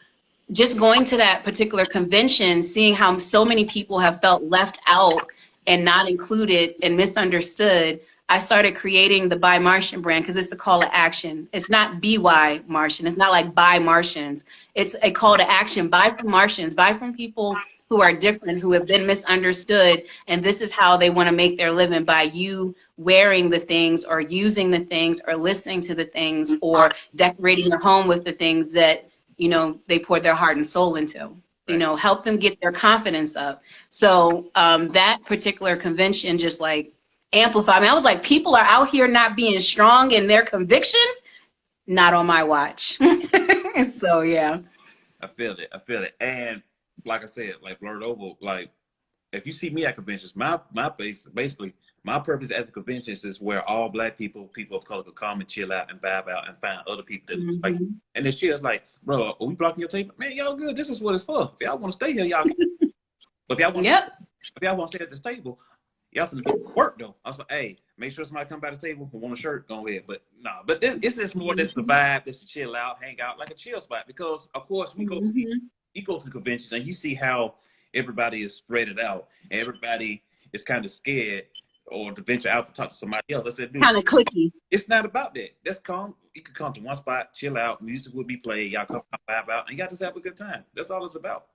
S1: just going to that particular convention, seeing how so many people have felt left out and not included and misunderstood, I started creating the By Martian brand because it's a call to action. It's not BY Martian. It's not like By Martians. It's a call to action. Buy from Martians. Buy from people who are different, who have been misunderstood. And this is how they want to make their living, by you wearing the things or using the things or listening to the things or decorating your home with the things that, you know, they poured their heart and soul into. You know, help them get their confidence up. So that particular convention just like amplify. I mean, I was like, people are out here not being strong in their convictions. Not on my watch. So yeah.
S2: I feel it. I feel it. And like I said, like Blurred Oval, like if you see me at conventions, basically my purpose at the conventions is where all Black people of color could come and chill out and vibe out and find other people that like. And this shit is like, bro, are we blocking your table? Man, y'all good. This is what it's for. If y'all want to stay here, y'all can. But if y'all want to stay at this table, y'all finna get work though. I was like, hey, make sure somebody come by the table who want a shirt, go ahead. But no, but it's just more this the vibe, this to chill out, hang out, like a chill spot. Because of course you go to the conventions and you see how everybody is spread it out and everybody is kind of scared or to venture out to talk to somebody else. I said, dude,
S1: kind of clicky.
S2: It's not about that. That's calm. You can come to one spot, chill out, music will be played, y'all come vibe out, and y'all just have a good time. That's all it's about.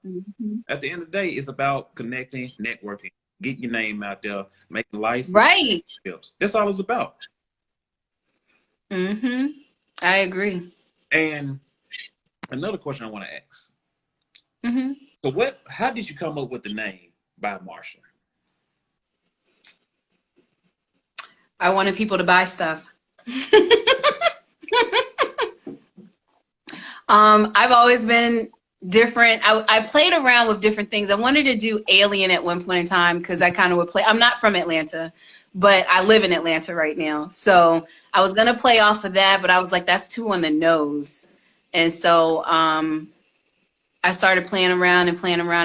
S2: At the end of the day, it's about connecting, networking, getting your name out there, making life
S1: right.
S2: That's all it's about.
S1: I agree.
S2: And another question I want to ask. So how did you come up with the name By Martian?
S1: I wanted people to buy stuff. I've always been different. I played around with different things. I wanted to do Alien at one point in time because I kind of would play. I'm not from Atlanta, but I live in Atlanta right now. So I was going to play off of that, but I was like, that's too on the nose. And so I started playing around.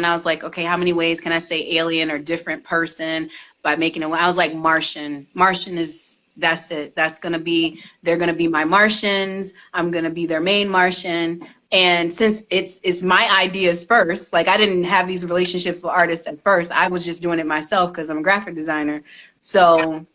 S1: I was like, okay, how many ways can I say alien or different person by making it? I was like, Martian. Martian is, that's it. That's going to be, they're going to be my Martians. I'm going to be their main Martian. And since it's my ideas first, like I didn't have these relationships with artists at first. I was just doing it myself because I'm a graphic designer. So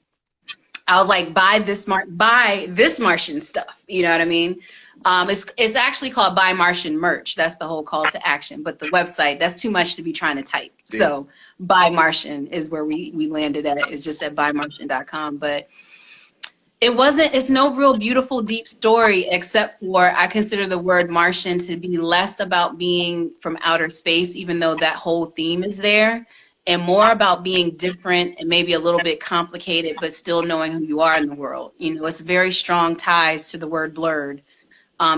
S1: I was like, buy this Martian stuff. You know what I mean? It's actually called By Martian merch. That's the whole call to action. But the website, that's too much to be trying to type. Yeah. So By Martian is where we landed at. It's just at bymartian.com. But it's no real beautiful, deep story, except for I consider the word Martian to be less about being from outer space, even though that whole theme is there, and more about being different and maybe a little bit complicated, but still knowing who you are in the world. You know, it's very strong ties to the word blurred.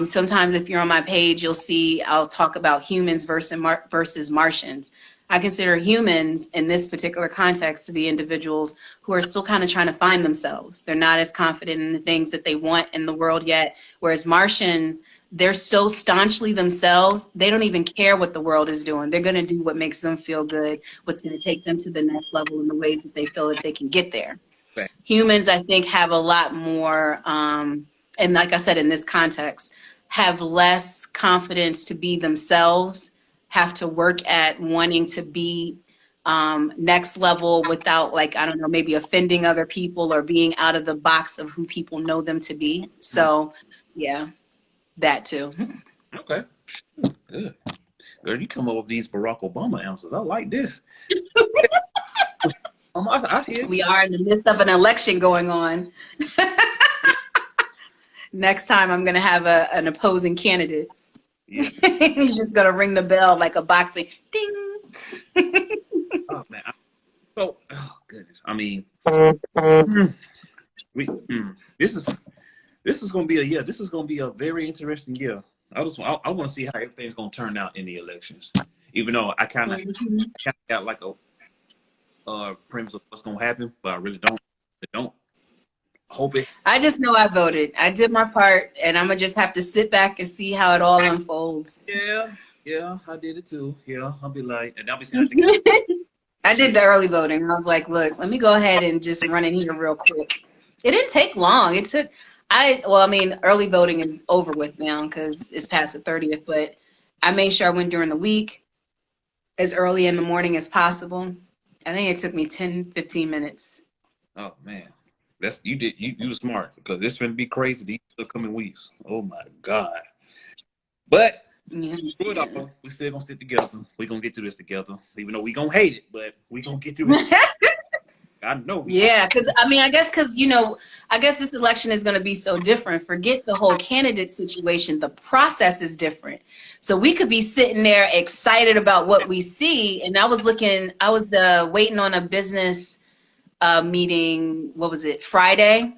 S1: Sometimes if you're on my page, you'll see I'll talk about humans versus Martians. I consider humans in this particular context to be individuals who are still kind of trying to find themselves. They're not as confident in the things that they want in the world yet, whereas Martians, they're so staunchly themselves, they don't even care what the world is doing. They're going to do what makes them feel good, what's going to take them to the next level in the ways that they feel that they can get there. Right. Humans, I think, have a lot more, and like I said, in this context, have less confidence to be themselves, have to work at wanting to be next level without, like, I don't know, maybe offending other people or being out of the box of who people know them to be. So yeah, that too.
S2: Okay. Good. Girl, you come up with these Barack Obama answers. I like this. I hear.
S1: We are in the midst of an election going on. Next time I'm going to have an opposing candidate.
S2: Yeah.
S1: You're just going to ring the bell like a boxing ding.
S2: Oh man. So, oh goodness. I mean, this is going to be a very interesting year. I want to see how everything's going to turn out in the elections. Even though I kind of got like a premise of what's going to happen, but I really don't hope it.
S1: I just know I voted. I did my part, and I'm going to just have to sit back and see how it all unfolds.
S2: Yeah, I did it too. Yeah, I'll be like, and I'll be saying
S1: I did the early voting. I was like, look, let me go ahead and just run in here real quick. It didn't take long. It took, early voting is over with now because it's past the 30th, but I made sure I went during the week as early in the morning as possible. I think it took me 10, 15 minutes.
S2: Oh man, you were smart because this is going to be crazy these upcoming weeks. Oh my God. But we still gonna stick together. We're gonna get through this together, even though we gonna hate it, but we gonna get through it. I know.
S1: Yeah, because I guess this election is going to be so different. Forget the whole candidate situation. The process is different. So we could be sitting there excited about what we see. And I was waiting on a business meeting. What was it? Friday.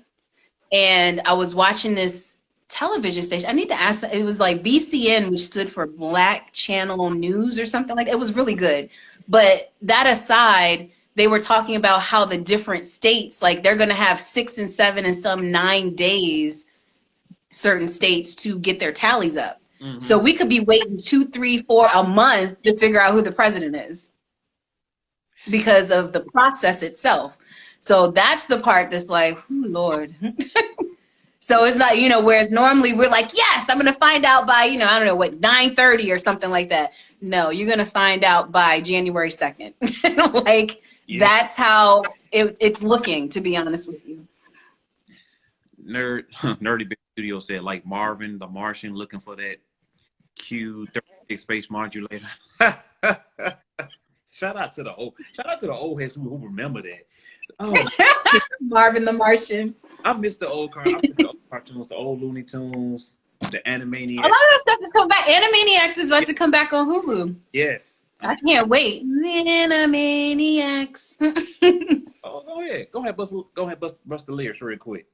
S1: And I was watching this television station. I need to ask, it was like BCN, which stood for Black Channel News or something like that. It was really good. But that aside, they were talking about how the different states, like they're going to have 6 and 7 and some 9 days, certain states to get their tallies up. Mm-hmm. So we could be waiting 2, 3, 4 a month to figure out who the president is because of the process itself. So that's the part that's like, oh, Lord. So it's not, whereas normally we're like, yes, I'm going to find out by, I don't know what, 9:30 or something like that. No, you're going to find out by January 2nd. Like, yeah. That's how it's looking, to be honest with you.
S2: Nerdy Big Studio said, like Marvin the Martian looking for that Q36 space modulator. Shout out to the old heads who remember that. Oh.
S1: Marvin the Martian.
S2: I miss the old cartoons, the old Looney Tunes, the Animaniacs.
S1: A lot of that stuff is coming back. Animaniacs is about to come back on Hulu.
S2: Yes.
S1: I can't wait. Animaniacs.
S2: Oh, go ahead, bust the lyrics real quick.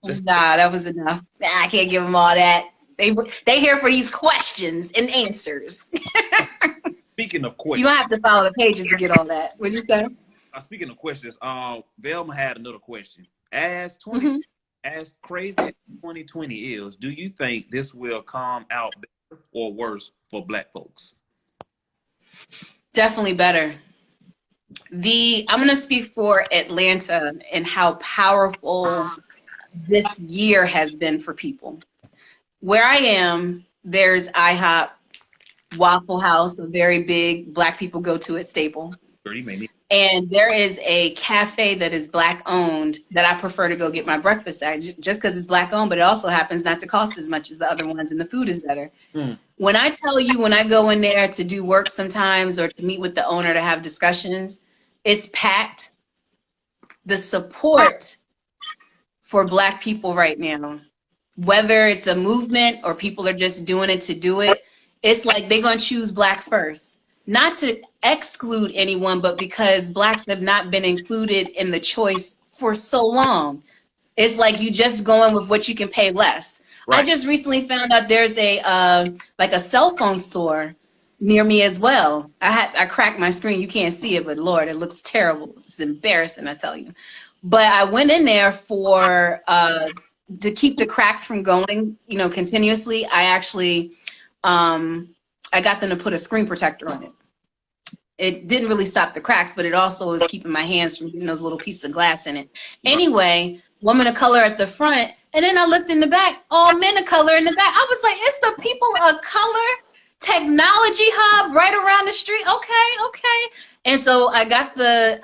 S1: Nah, that was enough. I can't give them all that. They here for these questions and answers.
S2: Speaking of questions,
S1: you gonna have to follow the pages to get all that. What'd you say?
S2: Speaking of questions, Velma had another question. As crazy as 2020 is, do you think this will come out better or worse for Black folks?
S1: Definitely better. I'm going to speak for Atlanta and how powerful this year has been for people. Where I am, there's IHOP, Waffle House, a very big Black people go to it staple. And there is a cafe that is Black owned that I prefer to go get my breakfast at just because it's Black owned, but it also happens not to cost as much as the other ones and the food is better. When I tell you, when I go in there to do work sometimes or to meet with the owner to have discussions, it's packed. The support for Black people right now, whether it's a movement or people are just doing it to do it, it's like they're going to choose Black first. Not to exclude anyone, but because Blacks have not been included in the choice for so long. It's like you just going with what you can pay less. Right. I just recently found out there's a like a cell phone store near me as well. I cracked my screen. You can't see it, but Lord, it looks terrible. It's embarrassing, I tell you. But I went in there for to keep the cracks from going, continuously. I actually I got them to put a screen protector on it. It didn't really stop the cracks, but it also was keeping my hands from getting those little pieces of glass in it. Anyway, woman of color at the front, and then I looked in the back, all men of color in the back. I was like, it's the people of color technology hub right around the street. Okay, okay. And so I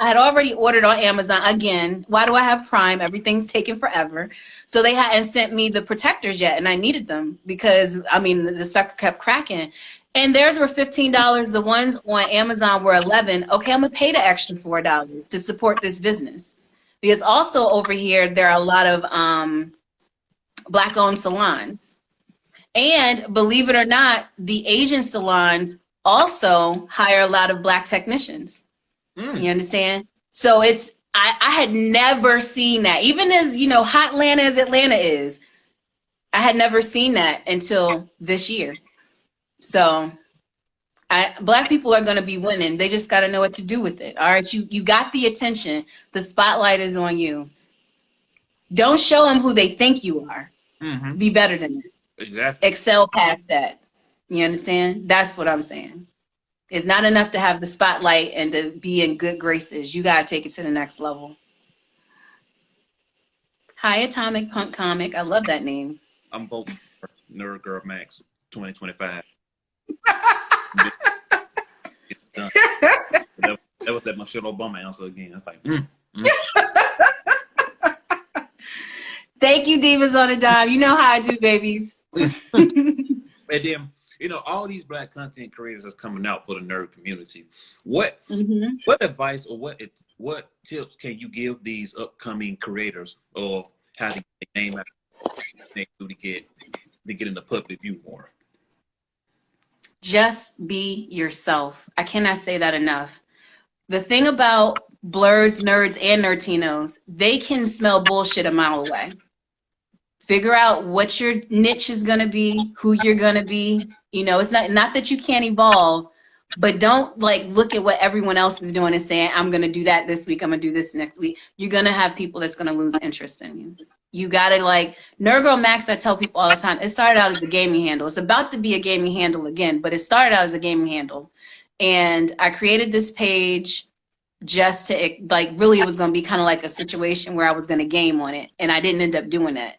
S1: had already ordered on Amazon again. Why do I have Prime? Everything's taking forever. So they hadn't sent me the protectors yet, and I needed them because, I mean, the sucker kept cracking. And theirs were $15. The ones on Amazon were 11. Okay, I'm gonna pay the extra $4 to support this business. Because also over here, there are a lot of Black-owned salons. And believe it or not, the Asian salons also hire a lot of Black technicians. You understand? So I had never seen that. Even as, you know, hot Atlanta as Atlanta is, I had never seen that until this year. So Black people are going to be winning. They just got to know what to do with it. All right, you got the attention. The spotlight is on you. Don't show them who they think you are. Be better than that.
S2: Exactly.
S1: Excel past that. You understand? That's what I'm saying. It's not enough to have the spotlight and to be in good graces. You got to take it to the next level. Hi, Atomic Punk Comic. I love that name.
S2: I'm voting for Nerd Girl Max 2025. that was that Michelle Obama answer again. It's like,
S1: Thank you, Divas on a Dime. You know how I do, babies.
S2: And then, you know, all these Black content creators that's coming out for the nerd community. What advice or what tips can you give these upcoming creators of how to get their name out to get in the public view more?
S1: Just be yourself. I cannot say that enough. The thing about blurs, nerds, and nerdtinos, they can smell bullshit a mile away. Figure out what your niche is going to be, who you're going to be. You know, it's not that you can't evolve, but don't like look at what everyone else is doing and saying, I'm going to do that this week, I'm going to do this next week. You're going to have people that's going to lose interest in you. You got to like, Nerd Girl Max, I tell people all the time, it started out as a gaming handle. It's about to be a gaming handle again, but it started out as a gaming handle. And I created this page just to, like, really it was going to be kind of like a situation where I was going to game on it. And I didn't end up doing that.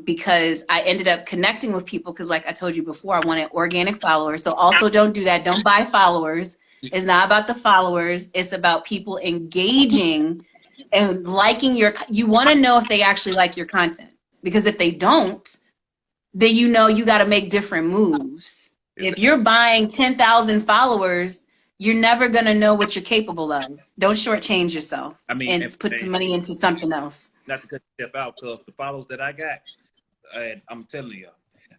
S1: Because I ended up connecting with people because like I told you before, I wanted organic followers. So also don't do that. Don't buy followers. It's not about the followers. It's about people engaging and liking you want to know if they actually like your content. Because if they don't, then you know you got to make different moves. If you're buying 10,000 followers, you're never going to know what you're capable of. Don't shortchange yourself.
S2: I mean,
S1: and put the money into something else.
S2: Not to cut the step out, because the follows that I got, I'm telling you,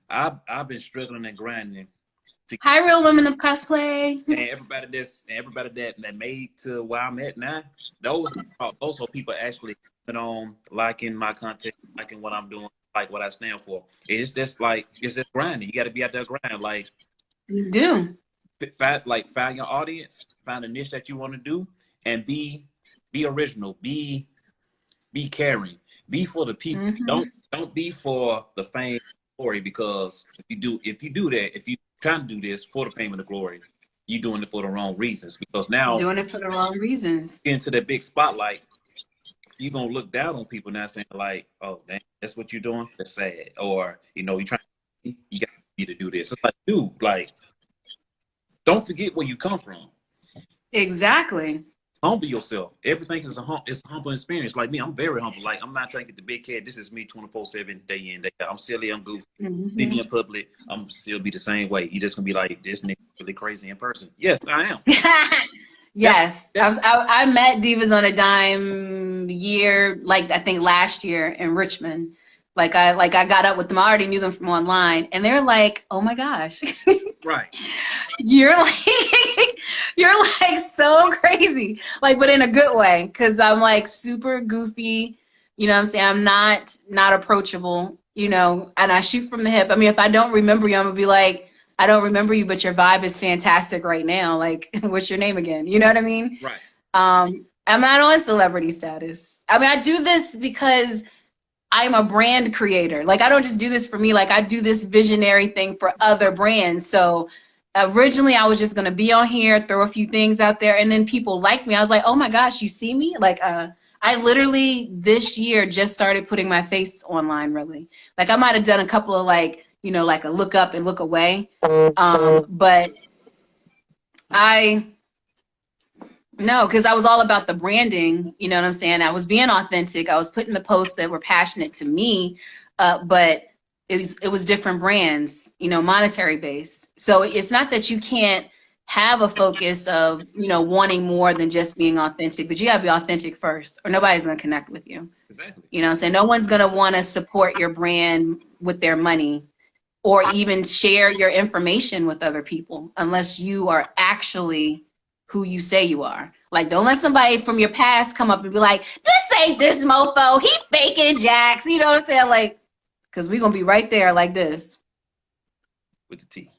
S2: I've been struggling and grinding.
S1: Hi, real women of cosplay.
S2: And everybody that made to where I'm at now, those are people actually put on liking my content, liking what I'm doing, like what I stand for. It's just grinding. You got to be out there grinding. Like
S1: you do.
S2: Find your audience, find a niche that you want to do, and be original, be caring, be for the people. Don't be for the fame and glory, because if you do that, if you try to do this for the fame and the glory, you're doing it for the wrong reasons. Because now
S1: you're doing it for the wrong reasons.
S2: Into that big spotlight, you're gonna look down on people now, saying like, "Oh, dang, that's what you're doing. That's sad." Or you got to do this. It's like, dude, like, don't forget where you come from.
S1: Exactly.
S2: Humble yourself. Everything is it's a humble experience. Like me, I'm very humble. Like, I'm not trying to get the big head. This is me 24/7, day in, day out. I'm silly, I'm goofy. See me in public, I'm still be the same way. You just gonna be like, this nigga really crazy in person. Yes, I am.
S1: Yes. I met Divas on a Dime I think last year in Richmond. Like I got up with them. I already knew them from online, and they're like, "Oh my gosh,
S2: right?
S1: You're like so crazy, like, but in a good way, because I'm like super goofy. You know what I'm saying? I'm not approachable. You know, and I shoot from the hip. I mean, if I don't remember you, I'm gonna be like, I don't remember you, but your vibe is fantastic right now. Like, what's your name again? You know what I mean?
S2: Right.
S1: I'm not on celebrity status. I mean, I do this because I'm a brand creator. Like, I don't just do this for me. Like, I do this visionary thing for other brands. So originally I was just going to be on here, throw a few things out there, and then people like me. I was like, oh my gosh, you see me? Like, I literally this year just started putting my face online, really. Like, I might have done a couple of like you know, like a look up and look away. But no, because I was all about the branding, you know what I'm saying? I was being authentic. I was putting the posts that were passionate to me, but it was different brands, you know, monetary based. So it's not that you can't have a focus of, you know, wanting more than just being authentic, but you gotta be authentic first, or nobody's gonna connect with you.
S2: Exactly.
S1: You know what I'm saying? No one's gonna want to support your brand with their money or even share your information with other people unless you are actually who you say you are. Like, don't let somebody from your past come up and be like, this ain't this mofo, he faking jacks. You know what I'm saying? Like, because we're going to be right there like this.
S2: With the T.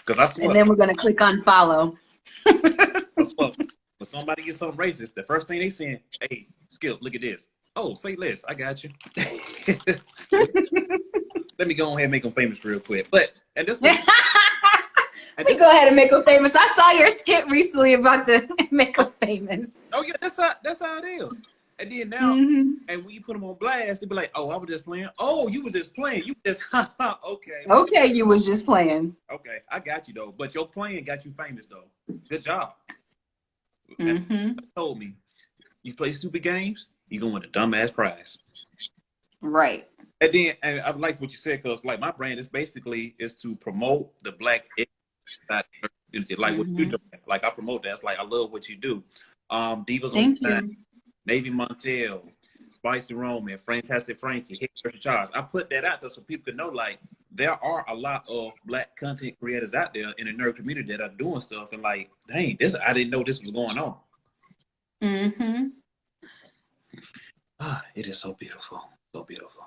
S2: Because I swear.
S1: And then we're going to click on follow.
S2: I swear. When somebody gets something racist, the first thing they saying, hey, Skip, look at this. Oh, say less. I got you. Let me go ahead and make them famous real quick. But, and this was...
S1: Let me go ahead and make them famous. I saw your skit recently about the make them famous.
S2: Oh, yeah, that's how it is. And then now, and when you put them on blast, they be like, oh, I was just playing. Oh, you was just playing. You just, okay.
S1: Okay, you was just playing.
S2: Okay, I got you, though. But your playing got you famous, though. Good job. Told me, you play stupid games, you're going to win a dumbass prize.
S1: Right.
S2: And then, and I like what you said, because like my brand is basically is to promote the Black community, like what you do. Like I promote that. It's like I love what you do. Divas
S1: Thank
S2: on
S1: you.
S2: Navy Montel, Spicy Roman, Fantastic Frankie, Hit Charles. I put that out there so people can know like there are a lot of Black content creators out there in the nerd community that are doing stuff and like, dang, this I didn't know this was going on. It is so beautiful. So beautiful.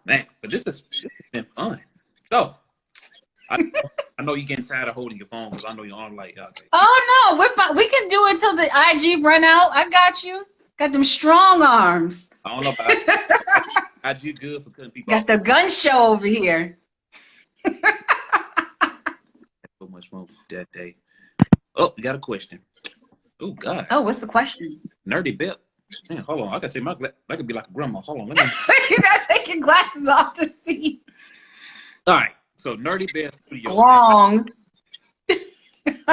S2: Man, but this has been fun. So I know you're getting tired of holding your phone because I know you're on like. Okay.
S1: Oh no, we're fine. We can do it till the IG run out. I got you. Got them strong arms.
S2: I don't know about IG good for cutting people
S1: off. Got the gun show over here.
S2: So much fun that day. Oh, we got a question. Oh God.
S1: Oh, what's the question?
S2: Nerdy Bip. Man, hold on. I gotta take my I could be like a grandma. Hold on. Let me.
S1: You gotta take your glasses off to see.
S2: All right. So Nerdy Bear Studios.
S1: Strong.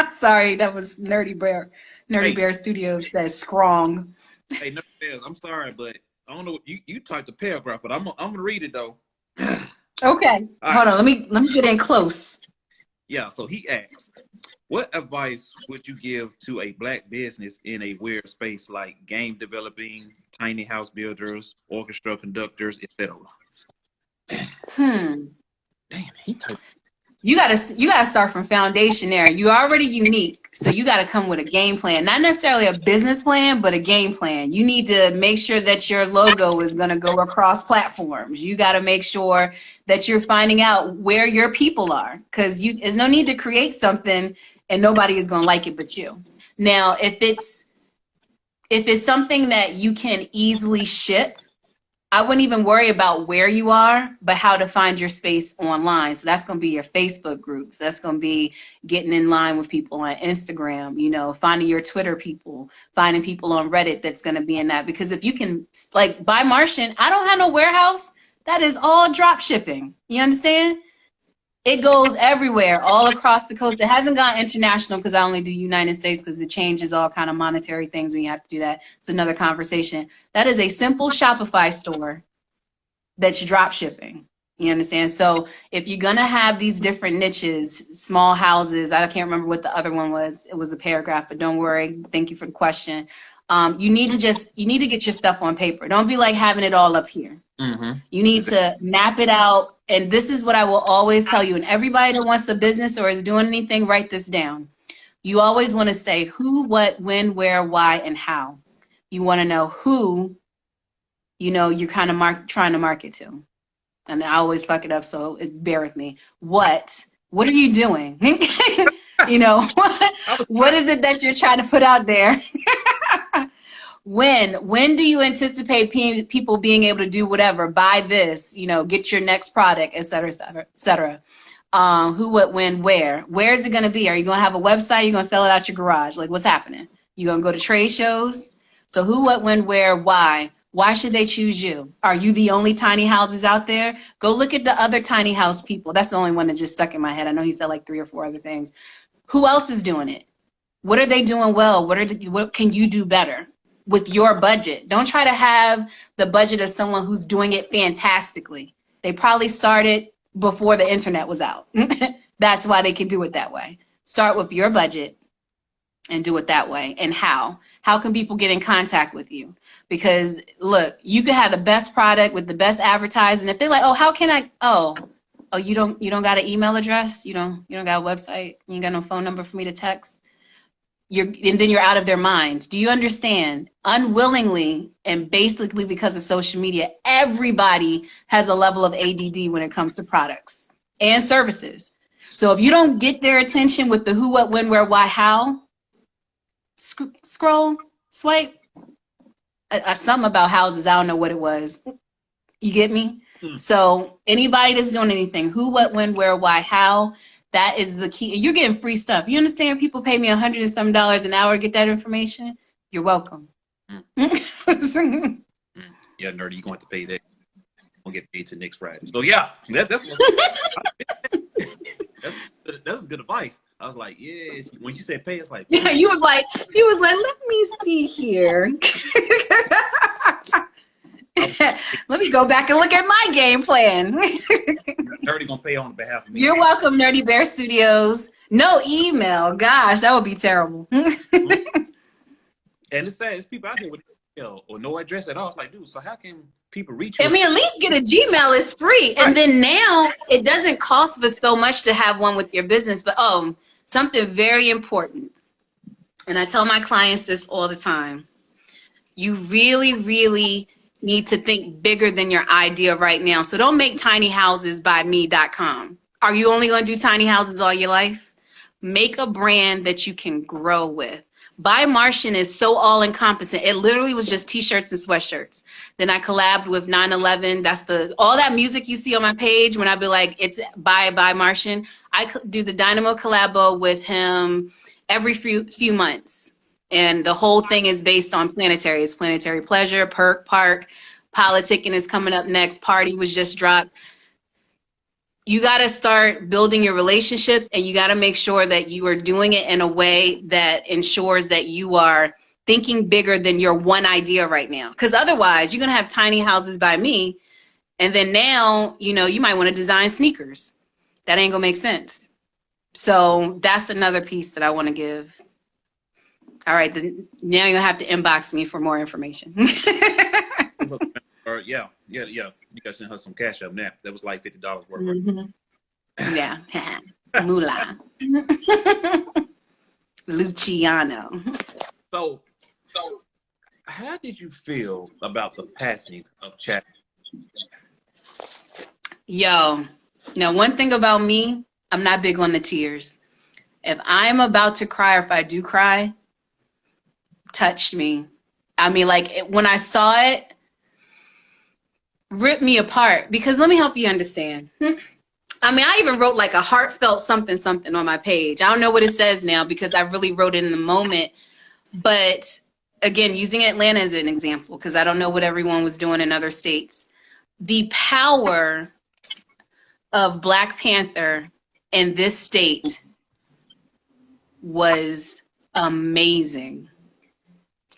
S1: Sorry, that was Nerdy Bear. Nerdy Bear Studios says strong.
S2: Hey, Nerdy Bears, I'm sorry, but I don't know. You typed the paragraph, but I'm gonna read it though.
S1: Okay. Hold on. Let me get in close.
S2: Yeah. So he asks, what advice would you give to a Black business in a weird space like game developing, tiny house builders, orchestra conductors, etc.? Damn, he typed.
S1: You gotta start from foundation there. You're already unique, so you gotta come with a game plan. Not necessarily a business plan, but a game plan. You need to make sure that your logo is gonna go across platforms. You gotta make sure that you're finding out where your people are, because there's no need to create something and nobody is gonna like it but you. Now, if it's something that you can easily ship, I wouldn't even worry about where you are, but how to find your space online. So that's going to be your Facebook groups. That's going to be getting in line with people on Instagram, you know, finding your Twitter people, finding people on Reddit that's going to be in that. Because if you can, like, buy Martian, I don't have no warehouse. That is all drop shipping. You understand? It goes everywhere, all across the coast. It hasn't gone international because I only do United States because it changes all kind of monetary things when you have to do that. It's another conversation. That is a simple Shopify store that's drop shipping. You understand? So if you're going to have these different niches, small houses, I can't remember what the other one was. It was a paragraph, but don't worry. Thank you for the question. You need to get your stuff on paper. Don't be like having it all up here. You need to map it out. And this is what I will always tell you. And everybody that wants a business or is doing anything, write this down. You always want to say who, what, when, where, why, and how. You want to know who, you know, you're kind of trying to market to. And I always fuck it up, so bear with me. What are you doing? You know, what is it that you're trying to put out there? When do you anticipate people being able to do whatever, buy this, you know, get your next product, et cetera, et cetera, et cetera. Who, what, when, where is it going to be? Are you going to have a website? You're going to sell it out your garage? Like, what's happening? You going to go to trade shows? So who, what, when, where, why? Why should they choose you? Are you the only tiny houses out there? Go look at the other tiny house people. That's the only one that just stuck in my head. I know he said like 3 or 4 other things. Who else is doing it? What are they doing well? What can you do better with your budget? Don't try to have the budget of someone who's doing it fantastically. They probably started before the internet was out. That's why they can do it that way. Start with your budget and do it that way. And how? How can people get in contact with you? Because look, you could have the best product with the best advertising. If they're like, oh, how can I? Oh, you don't got an email address? You don't got a website? You ain't got no phone number for me to text? And then you're out of their mind. Do you understand? Unwillingly and basically because of social media, everybody has a level of ADD when it comes to products and services. So if you don't get their attention with the who, what, when, where, why, how, scroll, swipe. Something about houses, I don't know what it was. You get me? So anybody that's doing anything, who, what, when, where, why, how, that is the key. You're getting free stuff. You understand? People pay me $100 and some an hour to get that information. You're welcome.
S2: Yeah, nerdy, you're going to have to pay that. We'll get paid to next Friday. So yeah, that's that's good advice. I was like, yeah. When you said pay, it's like,
S1: yeah. You was like, let me see here. Let me go back and look at my game plan.
S2: Nerdy gonna pay on behalf of me.
S1: You're welcome, Nerdy Bear Studios. No email. Gosh, that would be terrible.
S2: And it's sad. There's people out here with email or no address at all. It's like, dude, so how can people reach you?
S1: I mean, at least get a Gmail. It's free. Right. And then now it doesn't cost us so much to have one with your business. But something very important. And I tell my clients this all the time. You really, really need to think bigger than your idea right now. So don't make tinyhousesbyme.com. Are you only going to do tiny houses all your life? Make a brand that you can grow with. By Martian is so all-encompassing. It literally was just t-shirts and sweatshirts. Then I collabed with 9/11. That's all that music you see on my page when I be like, it's by Martian. I do the Dynamo collabo with him every few months. And the whole thing is based on planetary. It's planetary pleasure, perk, park, politicking is coming up next. Party was just dropped. You got to start building your relationships, and you got to make sure that you are doing it in a way that ensures that you are thinking bigger than your one idea right now. Because otherwise, you're going to have tiny houses by me. And then now, you might want to design sneakers. That ain't going to make sense. So that's another piece that I want to give. All right, then now you're gonna have to inbox me for more information.
S2: Yeah. You guys send her some cash up now. That was like $50 worth.
S1: Mm-hmm. Yeah, moolah. Luciano.
S2: So, how did you feel about the passing of Chad?
S1: Yo, now one thing about me, I'm not big on the tears. If I'm about to cry, or if I do cry, touched me. I mean, when I saw it, ripped me apart. Because let me help you understand. I mean, I even wrote like a heartfelt something on my page. I don't know what it says now because I really wrote it in the moment. But again, using Atlanta as an example, because I don't know what everyone was doing in other states. The power of Black Panther in this state was amazing.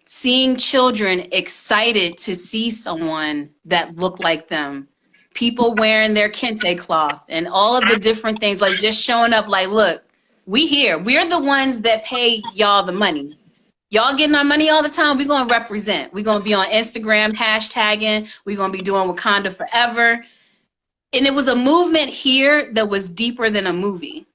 S1: Seeing children excited to see someone that looked like them, people wearing their kente cloth and all of the different things, like just showing up like, look, we here. We're the ones that pay y'all the money. Y'all getting our money all the time. We're going to represent. We're going to be on Instagram hashtagging. We're going to be doing Wakanda forever. And it was a movement here that was deeper than a movie.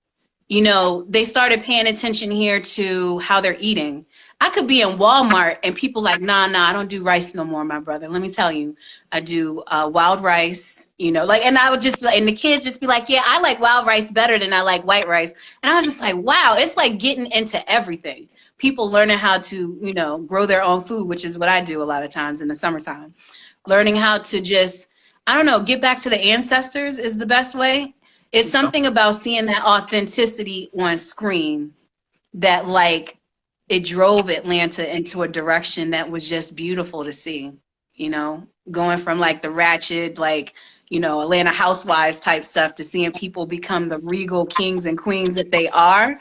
S1: They started paying attention here to how they're eating. I could be in Walmart and people like, nah, I don't do rice no more, my brother. Let me tell you, I do wild rice, and I would just, and the kids just be like, yeah, I like wild rice better than I like white rice. And I was just like, wow, it's like getting into everything. People learning how to, grow their own food, which is what I do a lot of times in the summertime. Learning how to just, I don't know, get back to the ancestors is the best way. It's something about seeing that authenticity on screen that it drove Atlanta into a direction that was just beautiful to see. you know, going from like the ratchet, like, you know, Atlanta Housewives type stuff to seeing people become the regal kings and queens that they are.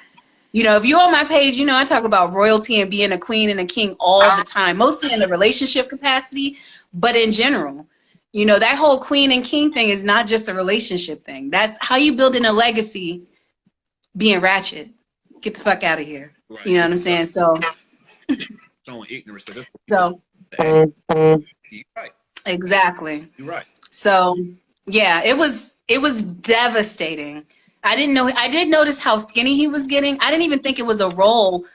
S1: You know, if you're on my page, you know, I talk about royalty and being a queen and a king all the time, mostly in the relationship capacity, but in general. You know, that whole queen and king thing is not just a relationship thing. That's how you building a legacy, being ratchet. Get the fuck out of here.
S2: Right.
S1: You know what I'm saying? So,
S2: Showing ignorance, but that's
S1: so
S2: you're right.
S1: exactly.
S2: You're right.
S1: So, yeah, it was devastating. I did notice how skinny he was getting. I didn't even think it was a role.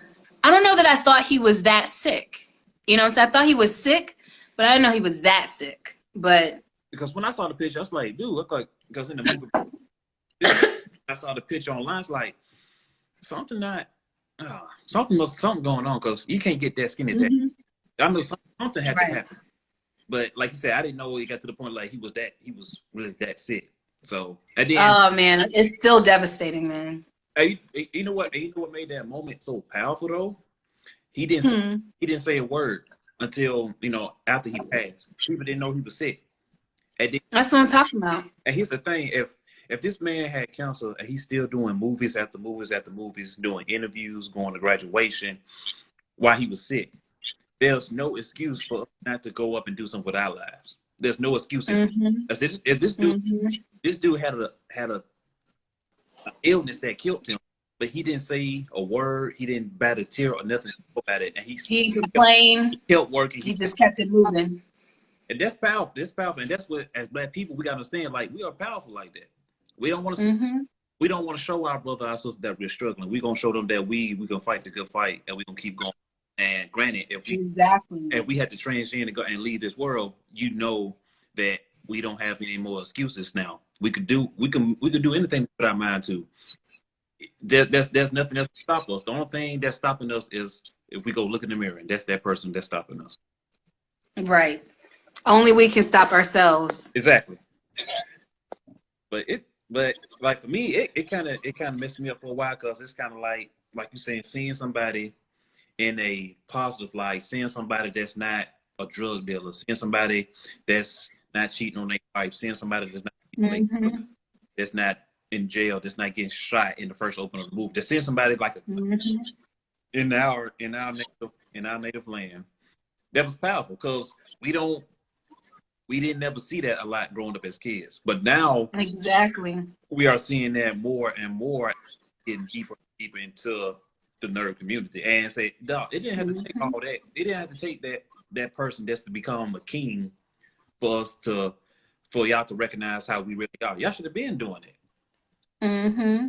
S1: I don't know that I thought he was that sick. You know, so I thought he was sick, but I didn't know he was that sick. But
S2: Because when I saw the picture, I was like, dude, look like, because in the movie, I saw the picture online. It's like something not, something going on because you can't get that skinny. That I know something had to
S1: right.
S2: happen, but like you said, I didn't know he got to the point like he was really that sick. So and then,
S1: Oh man, it's still devastating, man.
S2: you know what? You know what made that moment so powerful though? He didn't say,
S1: Hmm.
S2: he didn't say a word until after he passed. People didn't know he was sick. And then,
S1: That's what I'm talking about.
S2: and here's the thing: if this man had cancer and he's still doing movies after movies after movies, doing interviews, going to graduation while he was sick, there's no excuse for us not to go up and do something with our lives. There's no excuse.
S1: Hmm.
S2: If this dude,
S1: Hmm.
S2: this dude had a illness that killed him, but he didn't say a word. He didn't bat a tear or nothing about it, and
S1: He complained.
S2: kept working.
S1: He just kept it moving.
S2: And that's powerful. That's powerful, and that's what, as Black people, we gotta understand. Like, we are powerful like that. We don't want to.
S1: Hmm.
S2: We don't want to show our brother, our sister that we're struggling. We're gonna show them that we gonna fight the good fight, and we're gonna keep going. And granted,
S1: Exactly.
S2: if we had to transition and go and leave this world, you know that we don't have any more excuses now. We could do anything with our mind to. There's nothing else to stop us. The only thing that's stopping us is if we go look in the mirror, and that's that person that's stopping us.
S1: Right. Only we can stop ourselves.
S2: Exactly. But like for me, it kind of messed me up for a while because it's kind of like you saying, seeing somebody in a positive light, seeing somebody that's not a drug dealer, seeing somebody that's not cheating on their wife, seeing somebody that's not
S1: Hmm.
S2: that's not in jail, that's not getting shot in the first opening of the movie, just seeing somebody like
S1: Hmm.
S2: in our native land. That was powerful because we didn't never see that a lot growing up as kids, but now
S1: Exactly.
S2: we are seeing that more and more, getting deeper and deeper into the nerd community. And say, dog, it didn't have to take all that. It didn't have to take that person just to become a king for y'all to recognize how we really are. Y'all should have been doing it.
S1: Hmm.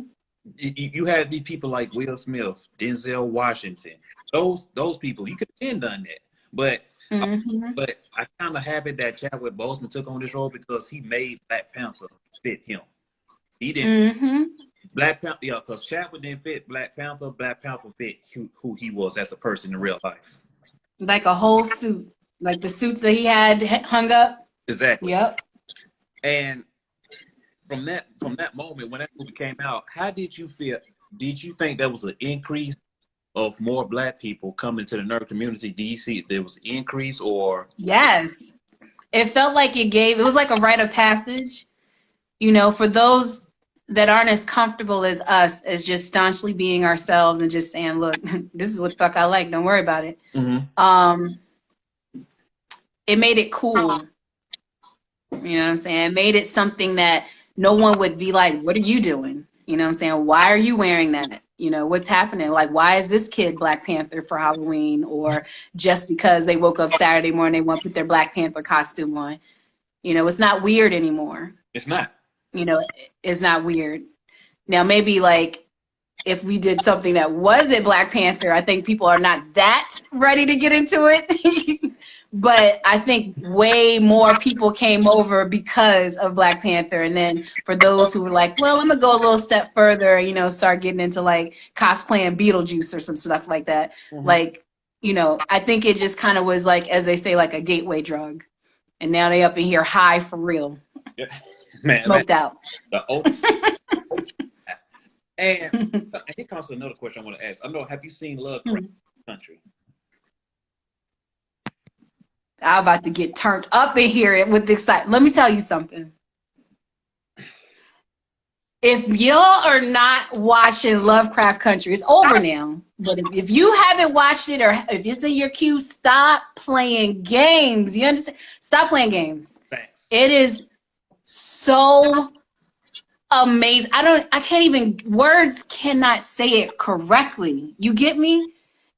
S2: You had these people like Will Smith, Denzel Washington. Those people, you could have been done that. But
S1: Hmm.
S2: but I kind of happy that Chadwick Boseman took on this role because he made Black Panther fit him. He didn't.
S1: Hmm.
S2: Black Panther, yeah, because Chadwick didn't fit Black Panther. Black Panther fit who he was as a person in real life.
S1: Like a whole suit, like the suits that he had hung up.
S2: Exactly.
S1: Yep.
S2: And from that moment when that movie came out, how did you feel? Did you think there was an increase of more Black people coming to the nerd community? Do you see there was an increase or?
S1: Yes. It felt like it was like a rite of passage, you know, for those that aren't as comfortable as us as just staunchly being ourselves and just saying, look, this is what the fuck I like. Don't worry about it.
S2: Mm-hmm.
S1: It made it cool. You know what I'm saying? It made it something that no one would be like, what are you doing? You know what I'm saying? Why are you wearing that? You know, what's happening? Like, why is this kid Black Panther for Halloween? Or just because they woke up Saturday morning, they want to put their Black Panther costume on. You know, it's not weird anymore.
S2: It's not.
S1: You know, it's not weird. Now, maybe like if we did something that wasn't Black Panther, I think people are not that ready to get into it. But I think way more people came over because of Black Panther. And then for those who were like, well, I'm going to go a little step further, you know, start getting into like cosplaying Beetlejuice or some stuff like that.
S2: Mm-hmm.
S1: Like, you know, I think it just kind of was like, as they say, like a gateway drug. And now they up in here high for real.
S2: Yeah. Man,
S1: Smoked out.
S2: The old, and here comes another question I want to ask. I know, have you seen Lovecraft Country?
S1: I'm about to get turned up in here with excitement. Let me tell you something. If y'all are not watching Lovecraft Country, it's over now. But if you haven't watched it, or if it's in your queue, stop playing games. You understand? Stop playing games.
S2: Thanks.
S1: It is so amazing. I can't even, words cannot say it correctly. You get me?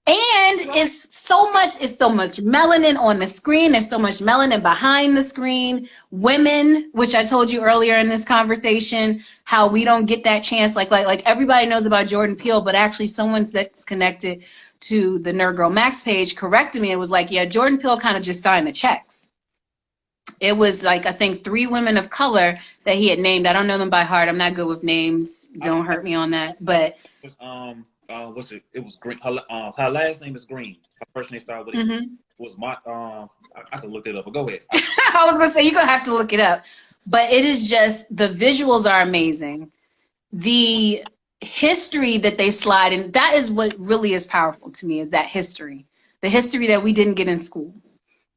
S1: And it's so much melanin on the screen. There's so much melanin behind the screen. Women, which I told you earlier in this conversation, how we don't get that chance. Like everybody knows about Jordan Peele, but actually someone that's connected to the Nerd Girl Max page corrected me. It was like, yeah, Jordan Peele kind of just signed the checks. It was like, I think 3 women of color that he had named. I don't know them by heart. I'm not good with names. Don't hurt me on that. But
S2: what's it? It was Green. Her last name is Green. Her first name started with it. Was my I can look it up. But go ahead.
S1: I was gonna say, you're gonna have to look it up. But it is just, the visuals are amazing. The history that they slide in, that is what really is powerful to me, is that history. The history that we didn't get in school.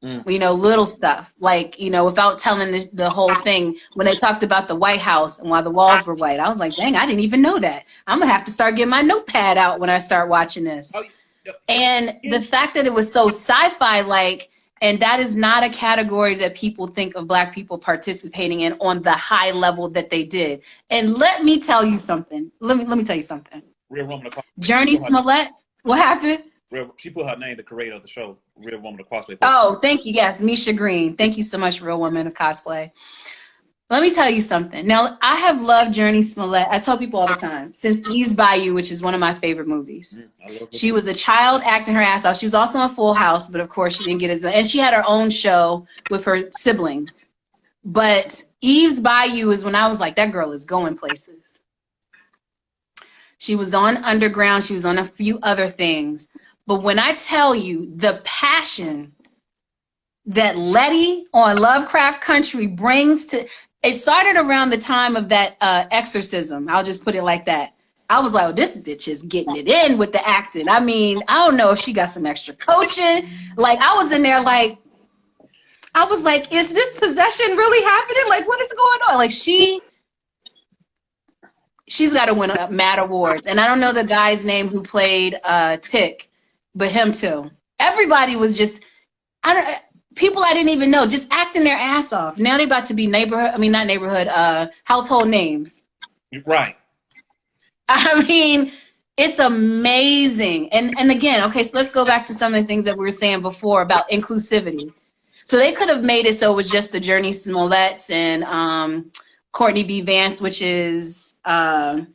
S1: You know, little stuff, like, you know, without telling the whole thing, when they talked about the White House and why the walls were white, I was like, dang, I didn't even know that. I'm gonna have to start getting my notepad out when I start watching this. And the fact that it was so sci-fi like, and that is not a category that people think of Black people participating in on the high level that they did. And let me tell you something. Let me tell you something.
S2: Real woman.
S1: Journey Smollett. What happened?
S2: She put her name, the creator of the show, Real Woman of Cosplay.
S1: Oh, thank you. Yes, Misha Green. Thank you so much, Real Woman of Cosplay. Let me tell you something. Now, I have loved Journey Smollett. I tell people all the time, since Eve's Bayou, which is one of my favorite movies. She was a child acting her ass off. She was also on Full House, but of course she didn't get as, and she had her own show with her siblings. But Eve's Bayou is when I was like, that girl is going places. She was on Underground. She was on a few other things. But when I tell you the passion that Letty on Lovecraft Country brings to, it started around the time of that exorcism. I'll just put it like that. I was like, oh, this bitch is getting it in with the acting. I mean, I don't know if she got some extra coaching. Like, I was in there like, I was like, is this possession really happening? Like, what is going on? Like, she's got to win mad awards. And I don't know the guy's name who played Tick, but him too. Everybody was just, people I didn't even know, just acting their ass off. Now they're about to be household names.
S2: Right.
S1: I mean, it's amazing. And again, okay, so let's go back to some of the things that we were saying before about inclusivity. So they could have made it so it was just the Journey Smolletts and Courtney B. Vance, which is Angela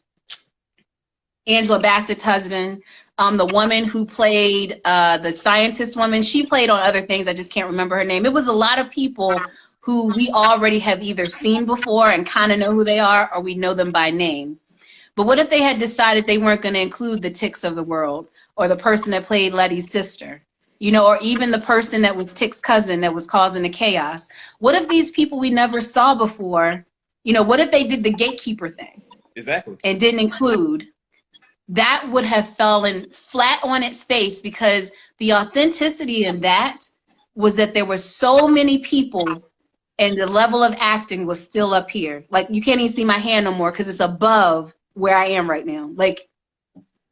S1: Bassett's husband. The woman who played the scientist woman, she played on other things. I just can't remember her name. It was a lot of people who we already have either seen before and kind of know who they are, or we know them by name. But what if they had decided they weren't going to include the Ticks of the world, or the person that played Letty's sister, you know, or even the person that was Tick's cousin that was causing the chaos? What if these people we never saw before, you know, what if they did the gatekeeper thing?
S2: Exactly.
S1: And didn't include? That would have fallen flat on its face, because the authenticity in that was that there were so many people and the level of acting was still up here. Like, you can't even see my hand no more because it's above where I am right now. Like,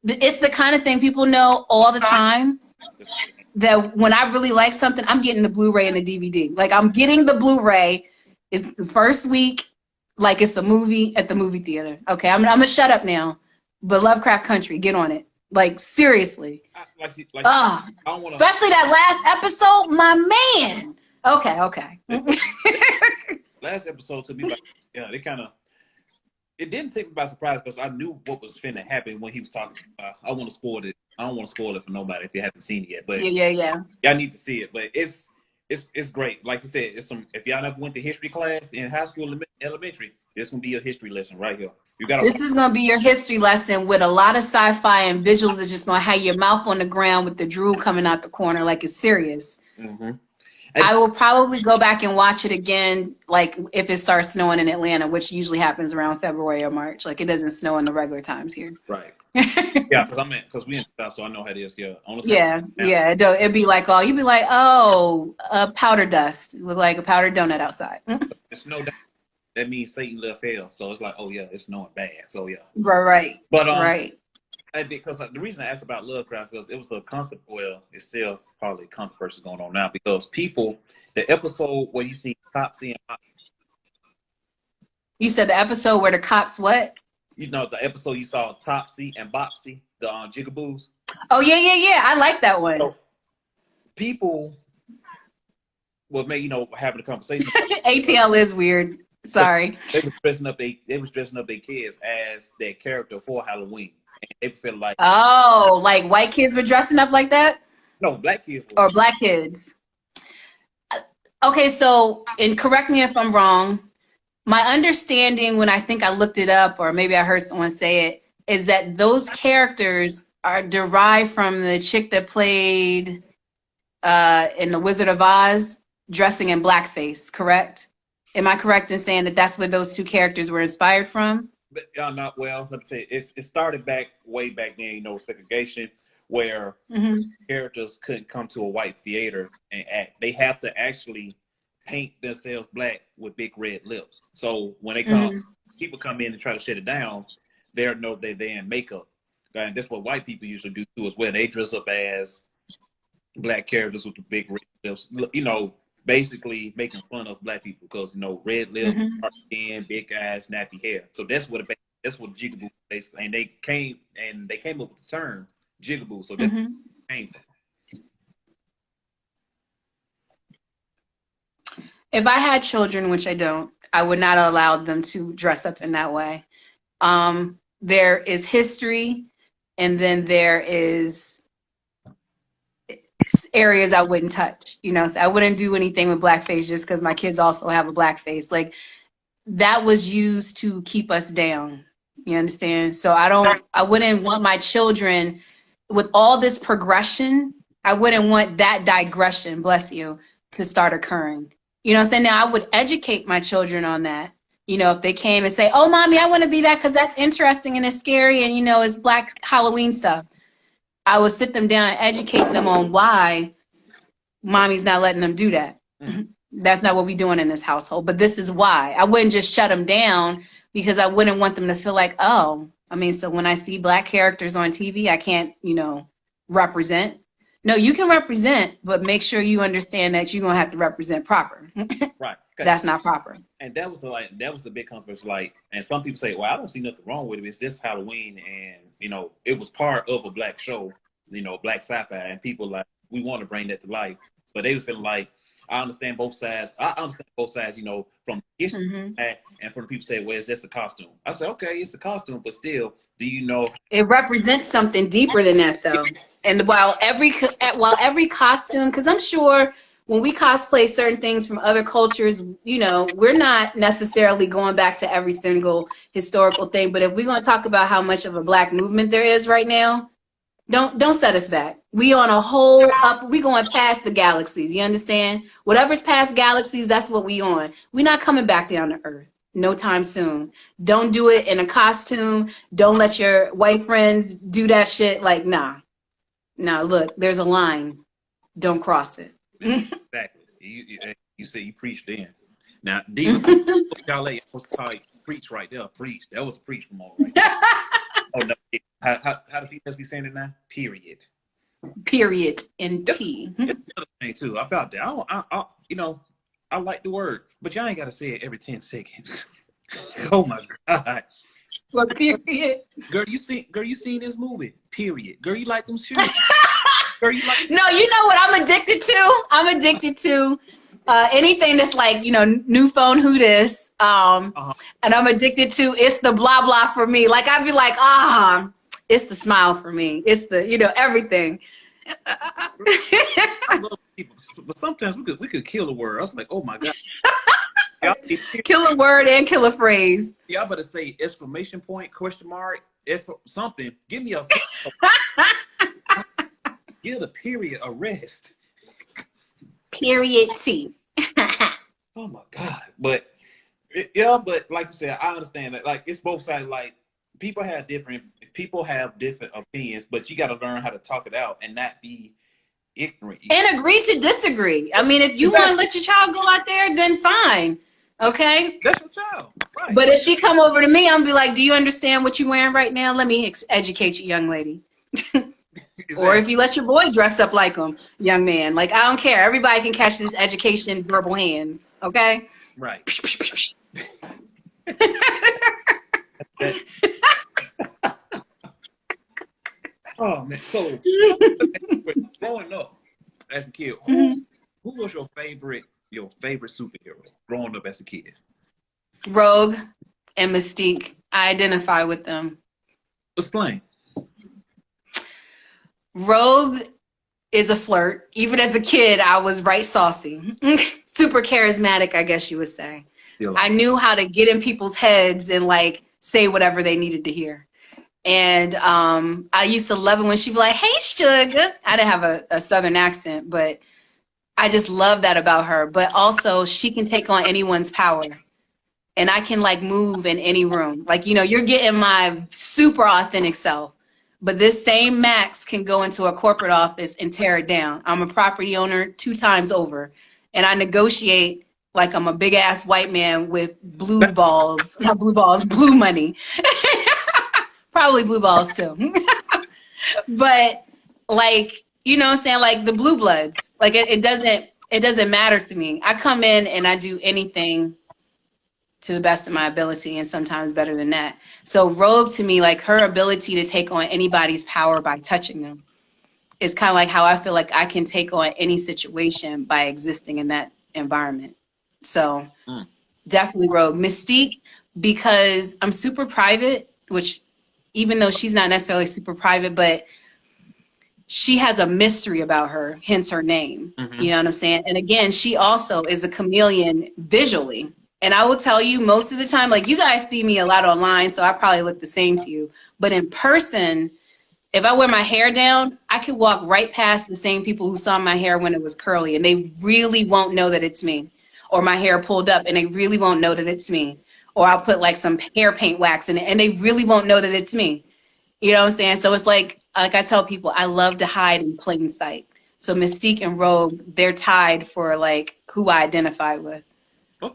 S1: it's the kind of thing people know all the time, that when I really like something, I'm getting the Blu-ray and the DVD. Like, I'm getting the Blu-ray. It's the first week, like it's a movie at the movie theater. Okay, I'm gonna shut up now. But Lovecraft Country, get on it. Like, seriously. Especially that last episode, my man. Okay.
S2: Last episode took me by, yeah, it didn't take me by surprise, because I knew what was finna happen when he was talking. I don't want to spoil it for nobody if you haven't seen it yet. But
S1: yeah.
S2: Y'all need to see it. But it's great. Like you said, if y'all never went to history class in high school, elementary, this gonna be your history lesson right here. This
S1: is gonna be your history lesson with a lot of sci-fi and visuals. That's just gonna have your mouth on the ground with the drool coming out the corner, like it's serious. I will probably go back and watch it again, like if it starts snowing in Atlanta, which usually happens around February or March. Like, it doesn't snow in the regular times here.
S2: Right. Yeah, because we in the South, so I know how it is. Yeah, on the South.
S1: Yeah,
S2: Now,
S1: yeah. It'd be like all you'd be like, oh, powder dust, look like a powdered donut outside.
S2: it's no doubt that means Satan left hell. So it's like, oh yeah, it's snowing bad. So yeah.
S1: Right,
S2: But
S1: right.
S2: because the reason I asked about Lovecraft was it was a concept. Well, it's still probably controversy going on now because people, the episode where you see Topsy and
S1: You said the episode where the cops what?
S2: you know the episode you saw Topsy and Bopsy, the Jigaboos.
S1: Oh yeah, yeah, yeah. I like that one.
S2: So people were having a conversation.
S1: ATL is weird. Sorry.
S2: They was dressing up their kids as their character for Halloween. And they feel like
S1: Like white kids were dressing up like that?
S2: no black kids
S1: Or black kids? Okay, so, and correct me if I'm wrong, my understanding when I think I looked it up, or maybe I heard someone say it, is that those characters are derived from the chick that played in The Wizard of Oz, dressing in blackface, correct? Am I correct in saying that that's where those two characters were inspired from?
S2: But not well. Let me tell you, it started way back then. Segregation, where characters couldn't come to a white theater and act. They have to actually paint themselves black with big red lips. So when they people come in and try to shut it down. They're in makeup, and that's what white people usually do too as well. They dress up as black characters with the big red lips. Basically making fun of black people because red lips, dark skin, big eyes, nappy hair. So that's what jigaboo basically, and they came up with the term jigaboo. So that's where it came from.
S1: If I had children, which I don't, I would not allow them to dress up in that way. There is history, and then there is areas I wouldn't touch, so I wouldn't do anything with blackface just because my kids also have a black face. Like, that was used to keep us down. You understand? So I wouldn't want my children with all this progression. I wouldn't want that digression, bless you, to start occurring. You know what I'm saying? Now I would educate my children on that. If they came and say, oh, mommy, I want to be that because that's interesting and it's scary and, it's black Halloween stuff. I would sit them down and educate them on why mommy's not letting them do that. That's not what we're doing in this household, but this is why. I wouldn't just shut them down because I wouldn't want them to feel like, so when I see black characters on TV, I can't, represent. No, you can represent, but make sure you understand that you're going to have to represent proper.
S2: Right.
S1: That's not proper.
S2: And that was the big controversy. And some people say, well, I don't see nothing wrong with it. It's just Halloween. And, it was part of a black show, black sci-fi. And people we want to bring that to life. But they were feeling like, I understand both sides. From history and from the people say, well, it's just a costume. I say, okay, it's a costume, but still, do you know? It
S1: represents something deeper than that, though. And while every costume, because I'm sure when we cosplay certain things from other cultures, we're not necessarily going back to every single historical thing. But if we're going to talk about how much of a black movement there is right now, don't set us back. We on a whole we going past the galaxies. You understand? Whatever's past galaxies, that's what we on. We're not coming back down to Earth no time soon. Don't do it in a costume. Don't let your white friends do that shit. Like, nah. Now, look, there's a line. Don't cross it.
S2: Exactly. You say you preached then. Now, Diva, y'all was called preach right there. Preach. That was a preach from all right. Oh no. How do females be saying it now? Period.
S1: Period in T.
S2: It's another thing too. I felt that. I like the word, but y'all ain't gotta say it every 10 seconds. Oh my God.
S1: Well, period.
S2: Girl, you seen this movie? Period. Girl, you like them shoes? Girl, you like?
S1: No, you know what I'm addicted to? I'm addicted to anything that's like, new phone, who this? And I'm addicted to it's the blah blah for me. Like I'd be like, it's the smile for me. It's the, everything.
S2: I love people, but sometimes we could kill a word. I was like, oh my God.
S1: Kill a word and kill a phrase.
S2: Y'all better say exclamation point, question mark, something. Give me a give a period a rest.
S1: Period T.
S2: Oh my God. But like you said, I understand that. Like it's both sides. Like people have different opinions, but you got to learn how to talk it out and not be ignorant.
S1: And agree to disagree. I mean, if you want to let your child go out there, then fine. Okay?
S2: That's your child. Right.
S1: But if she come over to me, I'm be like, do you understand what you're wearing right now? Let me educate you, young lady.
S2: Exactly.
S1: Or if you let your boy dress up like him, young man. Like, I don't care. Everybody can catch this education in verbal hands. Okay?
S2: Right. Oh man! So growing up as a kid, who was your favorite superhero growing up as a kid?
S1: Rogue and Mystique. I identify with them.
S2: Explain.
S1: Rogue is a flirt. Even as a kid, I was right saucy. Super charismatic, I guess you would say.
S2: Yeah.
S1: I knew how to get in people's heads and like say whatever they needed to hear. And I used to love it when she'd be like, hey, sugar. I didn't have a Southern accent, but I just love that about her. But also, she can take on anyone's power. And I can, like, move in any room. Like, you know, you're getting my super authentic self. But this same Max can go into a corporate office and tear it down. I'm a property owner 2 times over. And I negotiate like I'm a big-ass white man with blue balls. Not blue balls, blue money. Probably blue balls too. But like, you know what I'm saying? Like the blue bloods, like it doesn't matter to me. I come in and I do anything to the best of my ability and sometimes better than that. So Rogue to me, like her ability to take on anybody's power by touching them is kind of like how I feel like I can take on any situation by existing in that environment. So definitely Rogue. Mystique, because I'm super private, which even though she's not necessarily super private, but she has a mystery about her, hence her name. You know what I'm saying? And again, she also is a chameleon visually. And I will tell you, most of the time, like you guys see me a lot online, so I probably look the same to you. But in person, if I wear my hair down, I could walk right past the same people who saw my hair when it was curly, and they really won't know that it's me. Or my hair pulled up, and they really won't know that it's me. Or I'll put like some hair paint wax in it, and they really won't know that it's me. You know what I'm saying? So it's like I tell people, I love to hide in plain sight. So Mystique and Rogue, they're tied for like who I identify with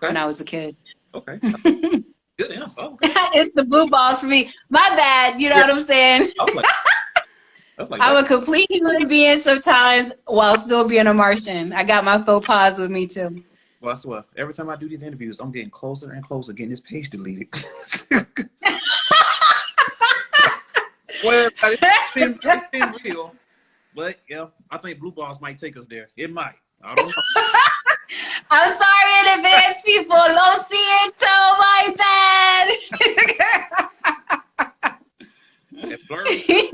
S1: when I was a kid.
S2: Okay. Good answer. Okay.
S1: It's the blue balls for me. My bad. You know what I'm saying? I'm a complete human being sometimes while still being a Martian. I got my faux pas with me too.
S2: Well, I swear, every time I do these interviews, I'm getting closer and closer, getting this page deleted. Well, it's been real, but yeah, I think blue balls might take us there. It might. I don't know.
S1: I'm sorry in advance, people. Lo siento, my bad.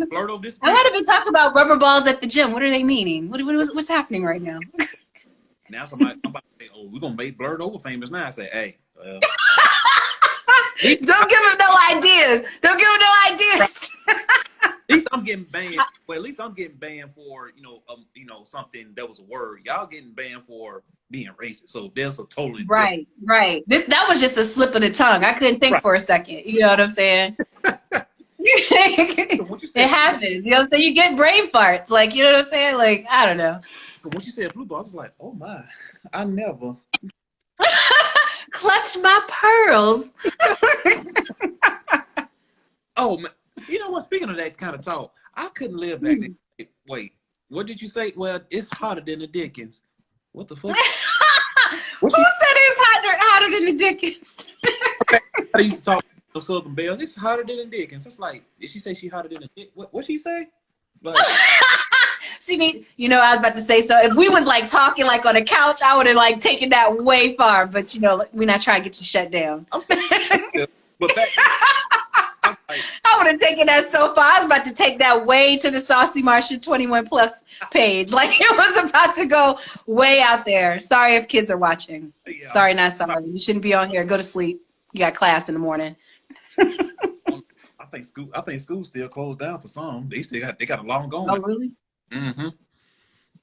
S2: Blurdo this.
S1: I want to be talking about rubber balls at the gym. What are they meaning? What's happening right now?
S2: Now I'm about to say, oh, we're going to make Blurdo famous now. I say, hey.
S1: Don't give him no ideas. Don't give him no ideas.
S2: At least I'm getting banned. Well, at least I'm getting banned for, something that was a word. Y'all getting banned for being racist. So there's a totally
S1: right. That was just a slip of the tongue. I couldn't think for a second. You know what I'm saying? It happens. You know what I'm saying? You get brain farts. Like, you know what I'm saying? Like, I don't know.
S2: When you said blue balls, I was like, oh my, I never
S1: clutch my pearls.
S2: Oh man, you know what? Speaking of that kind of talk, I couldn't live back then. Wait, what did you say? Well, it's hotter than the Dickens. What the fuck?
S1: Who said it's hotter than the Dickens?
S2: I used to talk to Southern Bells. It's hotter than the Dickens. That's like, did she say she hotter than the Dickens? What she say? Like,
S1: I was about to say, so if we was like talking like on a couch, I would have like taken that way far, but we're not trying to get you shut down.
S2: I'm saying, but back
S1: I would have taken that so far. I was about to take that way to the Saucy Martian 21 plus page. Like it was about to go way out there. Sorry if kids are watching. Yeah. Sorry, not sorry. You shouldn't be on here. Go to sleep. You got class in the morning.
S2: I think school still closed down for some. They got a long going.
S1: Oh really?
S2: I'm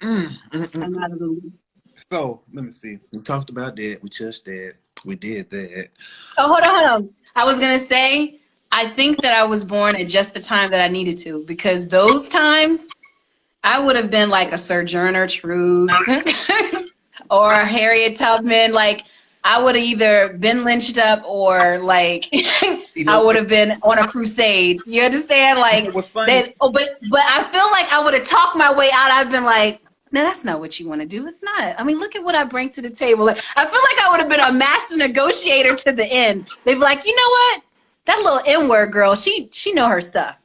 S1: out of the loop.
S2: So let me see. We talked about that. We touched that. We did that.
S1: Oh, hold on. I was gonna say I think that I was born at just the time that I needed to, because those times I would have been like a Sojourner Truth or a Harriet Tubman. Like, I would have either been lynched up or like
S2: You
S1: I
S2: know,
S1: would have been on a crusade. You understand?
S2: you know
S1: Like
S2: what's funny?
S1: that. Oh, but I feel like I would have talked my way out. I've been like, no, that's not what you want to do. It's not. I mean, look at what I bring to the table. Like, I feel like I would have been a master negotiator to the end. They'd be like, you know what? That little N-word girl, she know her stuff.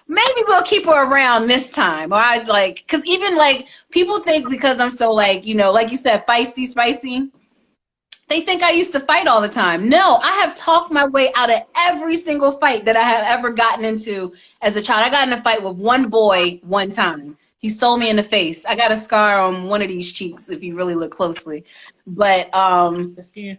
S1: Maybe we'll keep her around this time. Or I'd like, because even like people think because I'm so like, you know, like you said, feisty, spicy, they think I used to fight all the time. No, I have talked my way out of every single fight that I have ever gotten into as a child. I got in a fight with one boy one time. He stole me in the face. I got a scar on one of these cheeks if you really look closely. But that's the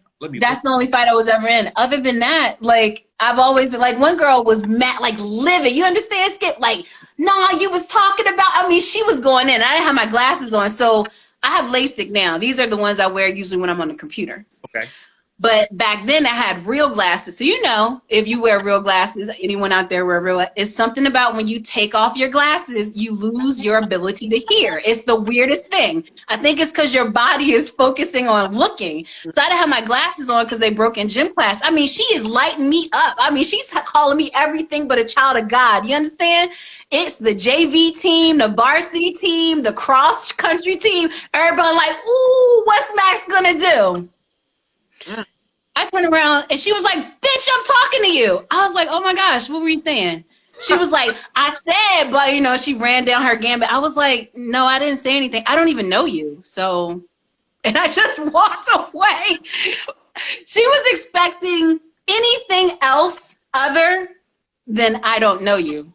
S1: only fight I was ever in. Other than that, like, I've always been like, one girl was mad, like livid. You understand, Skip? Like, nah, you was talking about, I mean, she was going in. I didn't have my glasses on. So I have LASIK now. These are the ones I wear usually when I'm on the computer.
S2: Okay.
S1: But back then I had real glasses. So, you know, if you wear real glasses, anyone out there wear real, it's something about when you take off your glasses, you lose your ability to hear. It's the weirdest thing. I think it's because your body is focusing on looking. So I didn't have my glasses on because they broke in gym class. I mean, she is lighting me up. I mean, she's calling me everything but a child of God. You understand? It's the JV team, the varsity team, the cross country team. Everybody like, ooh, what's Max gonna do? I turned around and she was like, bitch, I'm talking to you. I was like, oh my gosh, what were you saying? She was like, I said, but you know, she ran down her gambit. I was like, no, I didn't say anything. I don't even know you. So, and I just walked away. She was expecting anything else other than I don't know you.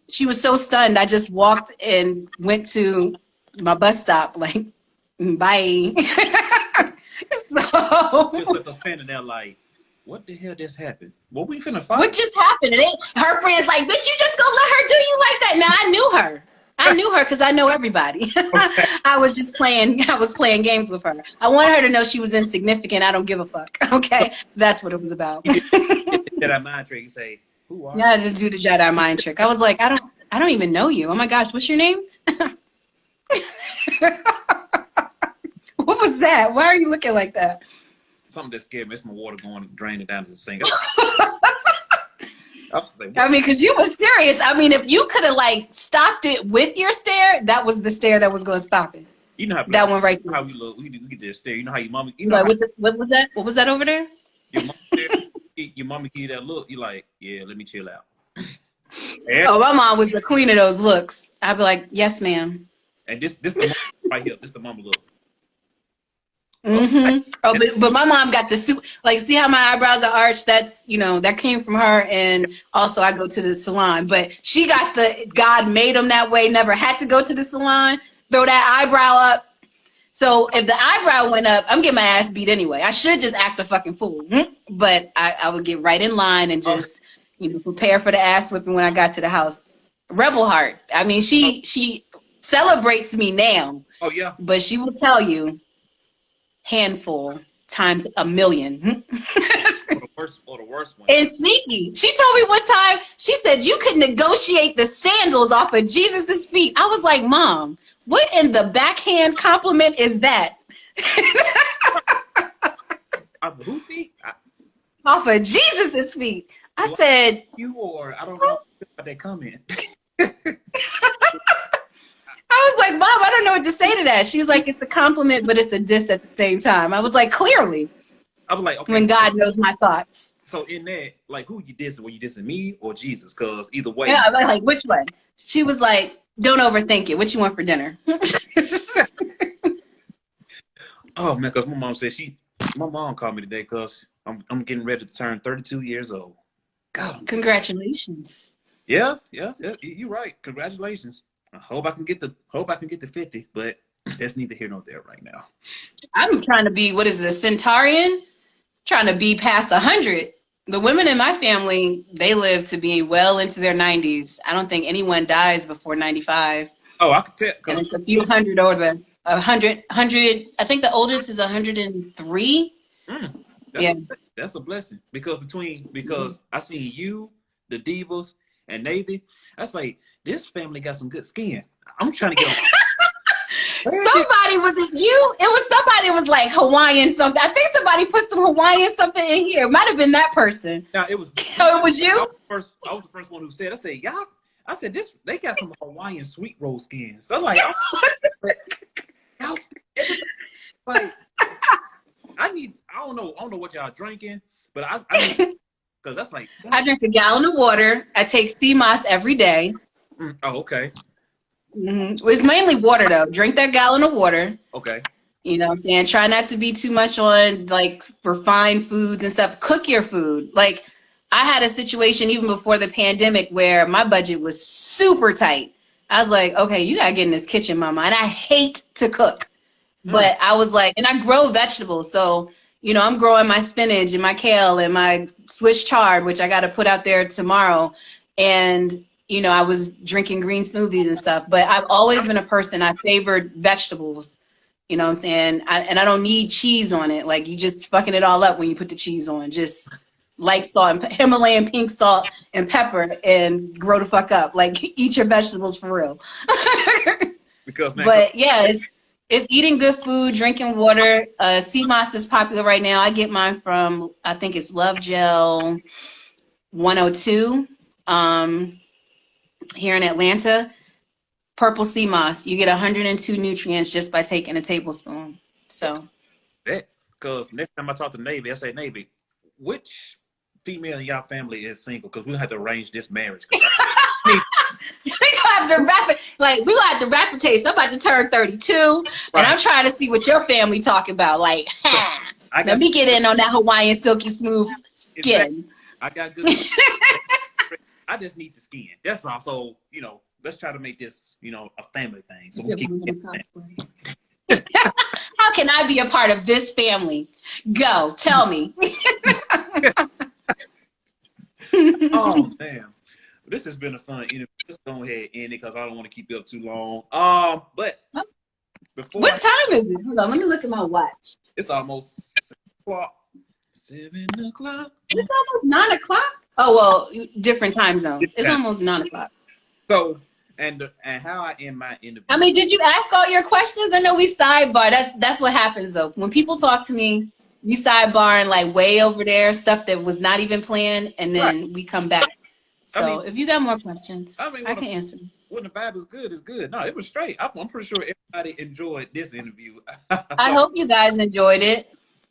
S1: She was so stunned. I just walked and went to my bus stop, like, bye. So
S2: just left us standing there like, what the hell just happened? What we finna fight?
S1: What just happened? Her friends like, bitch, you just gonna let her do you like that? Now I knew her. I knew her because I know everybody.
S2: Okay.
S1: I was playing games with her. I wanted her to know she was insignificant. I don't give a fuck. Okay, that's what it was about.
S2: You get the Jedi mind trick. You say, who are you?
S1: Yeah, to do the Jedi mind trick. I was like, I don't even know you. Oh my gosh, what's your name? What was that? Why are you looking like that?
S2: Something that scared me. It's my water going draining down to the sink.
S1: I mean, because you were serious. I mean, if you could have like stopped it with your stare, that was the stare that was going to stop it.
S2: You know how
S1: that one right there.
S2: How we look. We get this stare. You know how your mama. You know
S1: like, what was that? What was that over there?
S2: Your mama give you that look. You like, yeah, let me chill out.
S1: Oh, my mom was the queen of those looks. I'd be like, yes, ma'am.
S2: And this the mama right here. This the mama look.
S1: Mm-hmm. Oh, but my mom got the suit. Like, see how my eyebrows are arched? That's, you know, that came from her. And also I go to the salon. But she got the, God made them that way. Never had to go to the salon. Throw that eyebrow up. So if the eyebrow went up, I'm getting my ass beat anyway. I should just act a fucking fool. But I would get right in line and just, you know, prepare for the ass whipping when I got to the house. Rebel heart. I mean, she celebrates me now.
S2: Oh, yeah.
S1: But she will tell you, handful times a million.
S2: or the worst one.
S1: And sneaky. She told me one time, she said, you could negotiate the sandals off of Jesus's feet. I was like, Mom, what in the backhand compliment is that?
S2: Off of whose feet?
S1: Off of Jesus's feet. I said,
S2: you or I don't know about that comment.
S1: I was like, Mom, I don't know what to say to that. She was like, it's a compliment, but it's a diss at the same time. I was like, clearly.
S2: I was like, okay.
S1: When God knows my thoughts.
S2: So in that, like, who you dissing? Were you dissing me or Jesus? Because either way.
S1: Yeah, I'm like, which one? She was like, don't overthink it. What you want for dinner?
S2: Oh, man, because my mom said my mom called me today because I'm getting ready to turn 32 years old. God.
S1: Congratulations.
S2: Yeah, you're right. Congratulations. I hope I can get to 50, but that's neither here nor there right now.
S1: I'm trying to be, what is this, Centaurian? Trying to be past 100. The women in my family, they live to be well into their 90s. I don't think anyone dies before 95.
S2: Oh, I can tell.
S1: And it's a few hundred or the 100. I think the oldest is 103.
S2: Yeah. That's a blessing because I seen you, the Divas, and Navy. That's like this family got some good skin. I'm trying to get on.
S1: Somebody, was it you? It was somebody was like Hawaiian something. I think somebody put some Hawaiian something in here. It might have been that person.
S2: Now it was.
S1: Oh, it was you?
S2: I was the first one who said. I said, y'all. I said this. They got some Hawaiian sweet roll skins. So I'm like, y'all, like, I don't know what y'all drinking, but I need, because that's like.
S1: I drink a gallon of water. I take sea moss every day.
S2: Oh, okay.
S1: It's mainly water though. Drink that gallon of water.
S2: Okay.
S1: You know what I'm saying? Try not to be too much on like refined foods and stuff. Cook your food. Like I had a situation even before the pandemic where my budget was super tight. I was like, okay, you gotta get in this kitchen, mama. And I hate to cook. But I was like, and I grow vegetables. So, you know, I'm growing my spinach and my kale and my Swiss chard, which I got to put out there tomorrow. And, you know, I was drinking green smoothies and stuff. But I've always been a person, I favored vegetables. You know what I'm saying? And I don't need cheese on it. Like, you just fucking it all up when you put the cheese on. Just light salt and Himalayan pink salt and pepper and grow the fuck up. Like, eat your vegetables for real.
S2: Because, man,
S1: but, yeah, it's eating good food, drinking water. Sea moss is popular right now. I get mine from, I think it's Love Gel 102 here in Atlanta. Purple sea moss. You get 102 nutrients just by taking a tablespoon. So.
S2: Because next time I talk to Navy, I say, Navy, which female in y'all family is single? Because we'll have to arrange this marriage.
S1: We gonna have to reputate. I'm about to turn 32, and I'm trying to see what your family talking about. Like, let me get in on that Hawaiian silky smooth skin.
S2: I got good. I just need the skin. That's all. So, you know, let's try to make this, you know, a family thing. So we keep
S1: How can I be a part of this family? Go, tell me.
S2: Oh, damn. This has been a fun interview. Let's go ahead and end it because I don't want to keep you up too long. But before
S1: what time is it? Hold on, let me look at my watch.
S2: It's almost 7 o'clock. 7 o'clock.
S1: It's almost 9 o'clock. Oh well, different time zones. It's almost 9 o'clock.
S2: So, and how I end my interview.
S1: I mean, did you ask all your questions? I know we sidebar. That's what happens though. When people talk to me, we sidebar and like way over there stuff that was not even planned, and then we come back. So if you got more questions, I can answer them.
S2: When the vibe is good, it's good. No, it was straight. I'm pretty sure everybody enjoyed this interview.
S1: I hope you guys enjoyed it.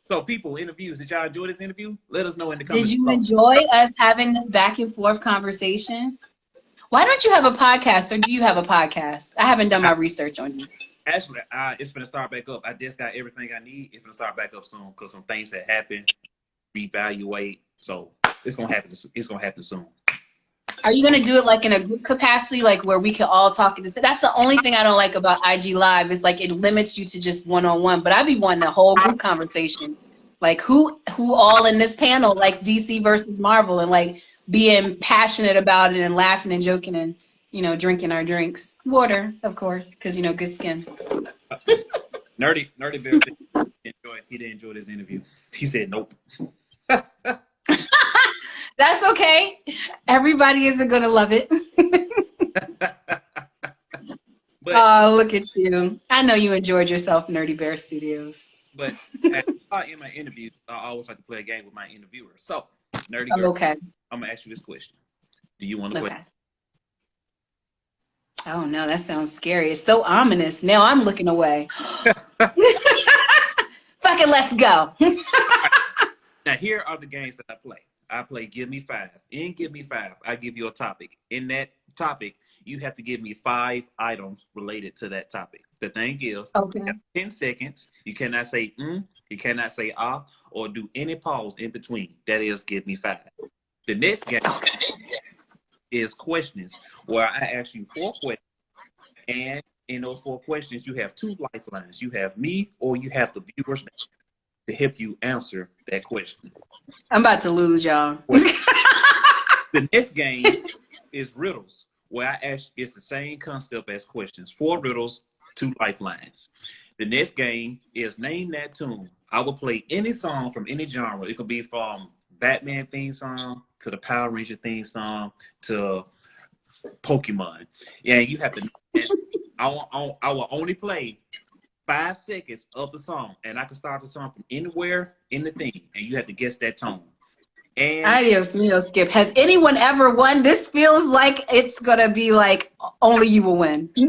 S2: So people, interviews, did y'all enjoy this interview? Let us know in the comments.
S1: Did you enjoy us having this back and forth conversation? Why don't you have a podcast, or do you have a podcast? I haven't done my research on you.
S2: Actually, it's going to start back up. I just got everything I need. It's going to start back up soon because some things that happen, reevaluate. So it's going to happen. It's going to happen soon.
S1: Are you going to do it like in a group capacity, like where we can all talk? That's the only thing I don't like about IG Live is like it limits you to just one-on-one. But I'd be wanting a whole group conversation. Like who all in this panel likes DC versus Marvel and like being passionate about it and laughing and joking and, you know, drinking our drinks. Water, of course, because, you know, good skin.
S2: Nerdy Bear said he didn't enjoy this interview. He said nope.
S1: That's okay. Everybody isn't going to love it. Oh, look at you. I know you enjoyed yourself, Nerdy Bear Studios.
S2: But in my interview, I always like to play a game with my interviewers. So, Nerdy Girl,
S1: okay.
S2: I'm going to ask you this question. Do you want to play?
S1: Oh, no, that sounds scary. It's so ominous. Now I'm looking away. Fucking let's go.
S2: Now, here are the games that I play. I play Give Me 5. In Give Me 5, I give you a topic. In that topic, you have to give me 5 items related to that topic. The thing is, you have 10 seconds. You cannot say you cannot say or do any pause in between. That is Give Me 5. The next game is questions, where I ask you 4 questions. And in those 4 questions, you have 2 lifelines. You have me or you have the viewers to help you answer that question.
S1: I'm about to lose, y'all.
S2: The next game is riddles, where I ask, it's the same concept as questions. 4 riddles, 2 lifelines. The next game is Name That Tune. I will play any song from any genre. It could be from Batman theme song to the Power Ranger theme song to Pokemon. Yeah, you have to. I will only play 5 seconds of the song, and I can start the song from anywhere in the thing, and you have to guess that tone. And
S1: Adios mio, Skip. Has anyone ever won? This feels like it's gonna be like only you will win.
S2: a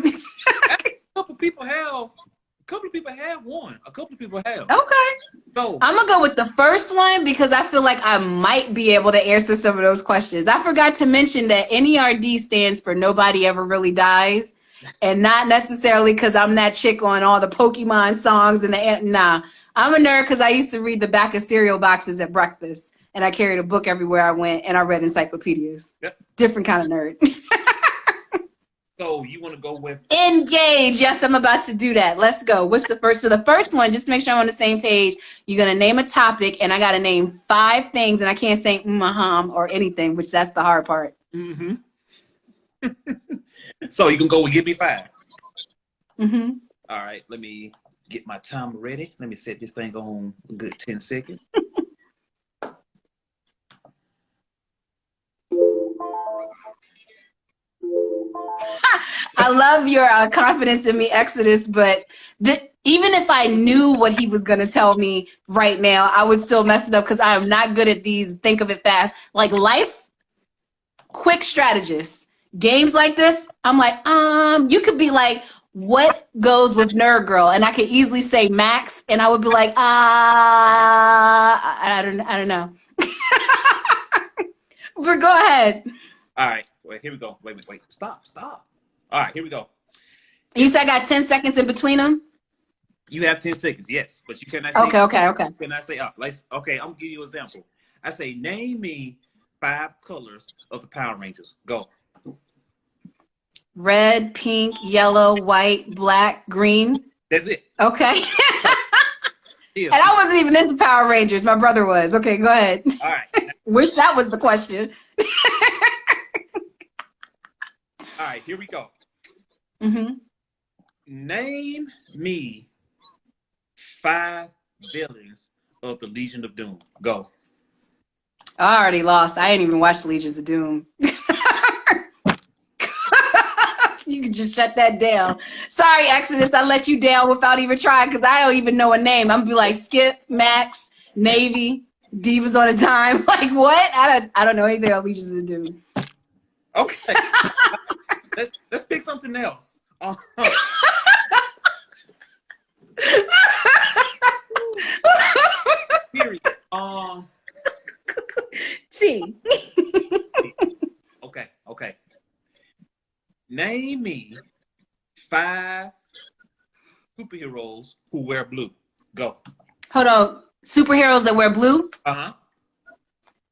S2: couple of people have won. A couple of people have.
S1: Okay.
S2: So
S1: I'm gonna go with the first one because I feel like I might be able to answer some of those questions. I forgot to mention that NERD stands for Nobody Ever Really Dies, and not necessarily because I'm that chick on all the Pokemon songs and nah. I'm a nerd because I used to read the back of cereal boxes at breakfast, and I carried a book everywhere I went, and I read encyclopedias.
S2: Yep.
S1: Different kind of nerd.
S2: So you want to go with
S1: Engage. Yes, I'm about to do that. Let's go. What's the first? So the first one, just to make sure I'm on the same page, you're going to name a topic, and I got to name 5 things, and I can't say or anything, which that's the hard part.
S2: Mm-hmm. So you can go with give me 5.
S1: Mm-hmm.
S2: All right, let me get my timer ready. Let me set this thing on a good 10 seconds.
S1: I love your confidence in me, Exodus, but even if I knew what he was going to tell me right now, I would still mess it up because I am not good at these think of it fast. Like life, quick strategists. Games like this, I'm like, you could be like, what goes with Nerd Girl? And I could easily say Max, and I would be like, I don't know. But go ahead.
S2: All right, wait, here we go. Wait, stop. All right, here we go.
S1: You said I got 10 seconds in between them?
S2: You have 10 seconds, yes, but you cannot say.
S1: Okay.
S2: You cannot say, okay, I'm gonna give you an example. I say, name me 5 colors of the Power Rangers. Go.
S1: Red, pink, yellow, white, black, green.
S2: That's it.
S1: Okay.
S2: Yeah.
S1: And I wasn't even into Power Rangers. My brother was. Okay, go ahead.
S2: All right.
S1: Wish that was the question.
S2: All right, here we go.
S1: Mm-hmm.
S2: Name me 5 villains of the Legion of Doom. Go.
S1: I already lost. I ain't even watched Legions of Doom. You can just shut that down. Sorry, Exodus, I let you down without even trying because I don't even know a name. I'm gonna be like Skip, Max, Navy, Divas on a Dime. Like what? I don't know anything about Legions of Doom.
S2: Okay. let's pick something else. Period.
S1: T.
S2: Okay. Name me 5 superheroes who wear blue. Go.
S1: Hold on. Superheroes that wear blue?
S2: Uh-huh.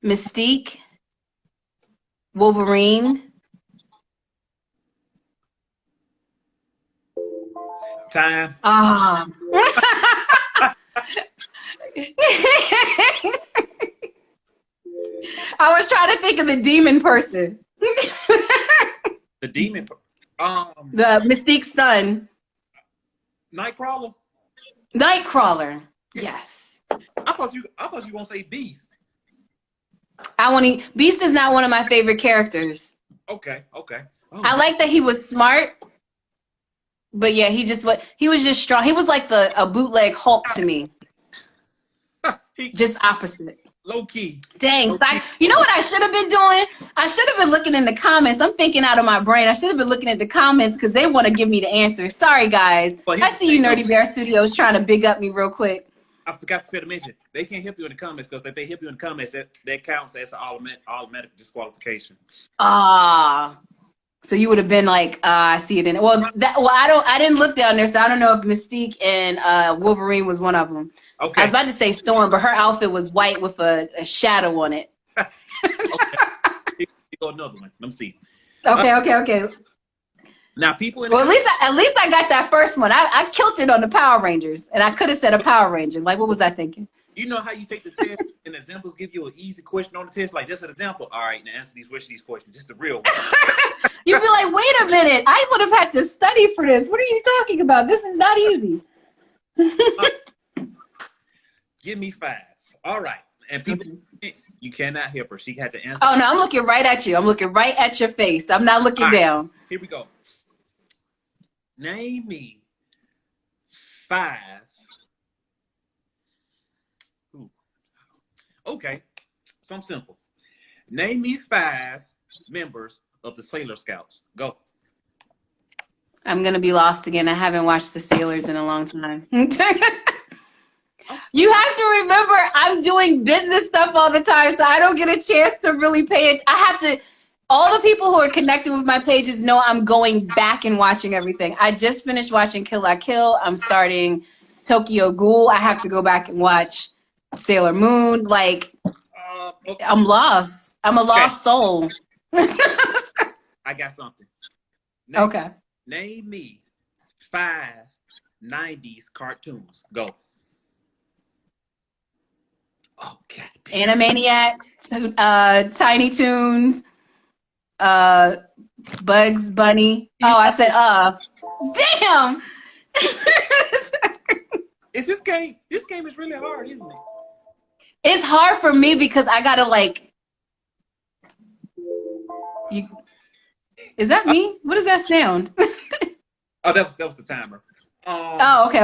S1: Mystique. Wolverine.
S2: Time.
S1: Ah. I was trying to think of the demon person.
S2: The demon.
S1: The Mystique's son.
S2: Nightcrawler.
S1: Nightcrawler. Yes.
S2: I thought you were gonna say Beast.
S1: Beast is not one of my favorite characters.
S2: Okay. Oh.
S1: I like that he was smart, but yeah, he was just strong. He was like a bootleg Hulk to me. Just opposite.
S2: Low key.
S1: Dang, you know what I should have been doing? I should have been looking in the comments. I'm thinking out of my brain. I should have been looking at the comments because they want to give me the answer. Sorry, guys. I see you, Nerdy Bear Studios, trying to big up me real quick.
S2: I forgot to mention, they can't help you in the comments because if they help you in the comments, that counts as an automatic disqualification.
S1: So you would have been like, I see it in it. I didn't look down there, so I don't know if Mystique and Wolverine was one of them.
S2: Okay.
S1: I was about to say Storm, but her outfit was white with a shadow on it.
S2: Okay. Here go another one. Let me see.
S1: Okay.
S2: Now, people.
S1: Well, at least I got that first one. I killed it on the Power Rangers, and I could have said a Power Ranger. Like, what was I thinking?
S2: You know how you take the test and examples give you an easy question on the test? Like, just an example. All right, now answer these questions. Just the real one.
S1: You'd be like, wait a minute. I would have had to study for this. What are you talking about? This is not easy.
S2: Give me 5. All right. And people, you cannot help her. She had to answer.
S1: Oh, no, I'm looking right at you. I'm looking right at your face. I'm not looking down.
S2: Here we go. Name me 5. Ooh. Okay. Something simple. Name me 5 members of the Sailor Scouts. Go.
S1: I'm going to be lost again. I haven't watched the Sailors in a long time. You have to remember, I'm doing business stuff all the time, so I don't get a chance to really pay it. I have to, all the people who are connected with my pages know I'm going back and watching everything. I just finished watching Kill La Kill. I'm starting Tokyo Ghoul. I have to go back and watch Sailor Moon. Like,
S2: Okay.
S1: I'm lost. I'm a lost soul.
S2: I got something.
S1: Name
S2: me 5 90s cartoons. Go. Oh, God damn.
S1: Animaniacs, Tiny Toons, Bugs Bunny. Oh, I said, damn.
S2: Is this game is really hard, isn't it?
S1: It's hard for me because I gotta is that me? What does that sound?
S2: Oh, that was the timer.
S1: Okay.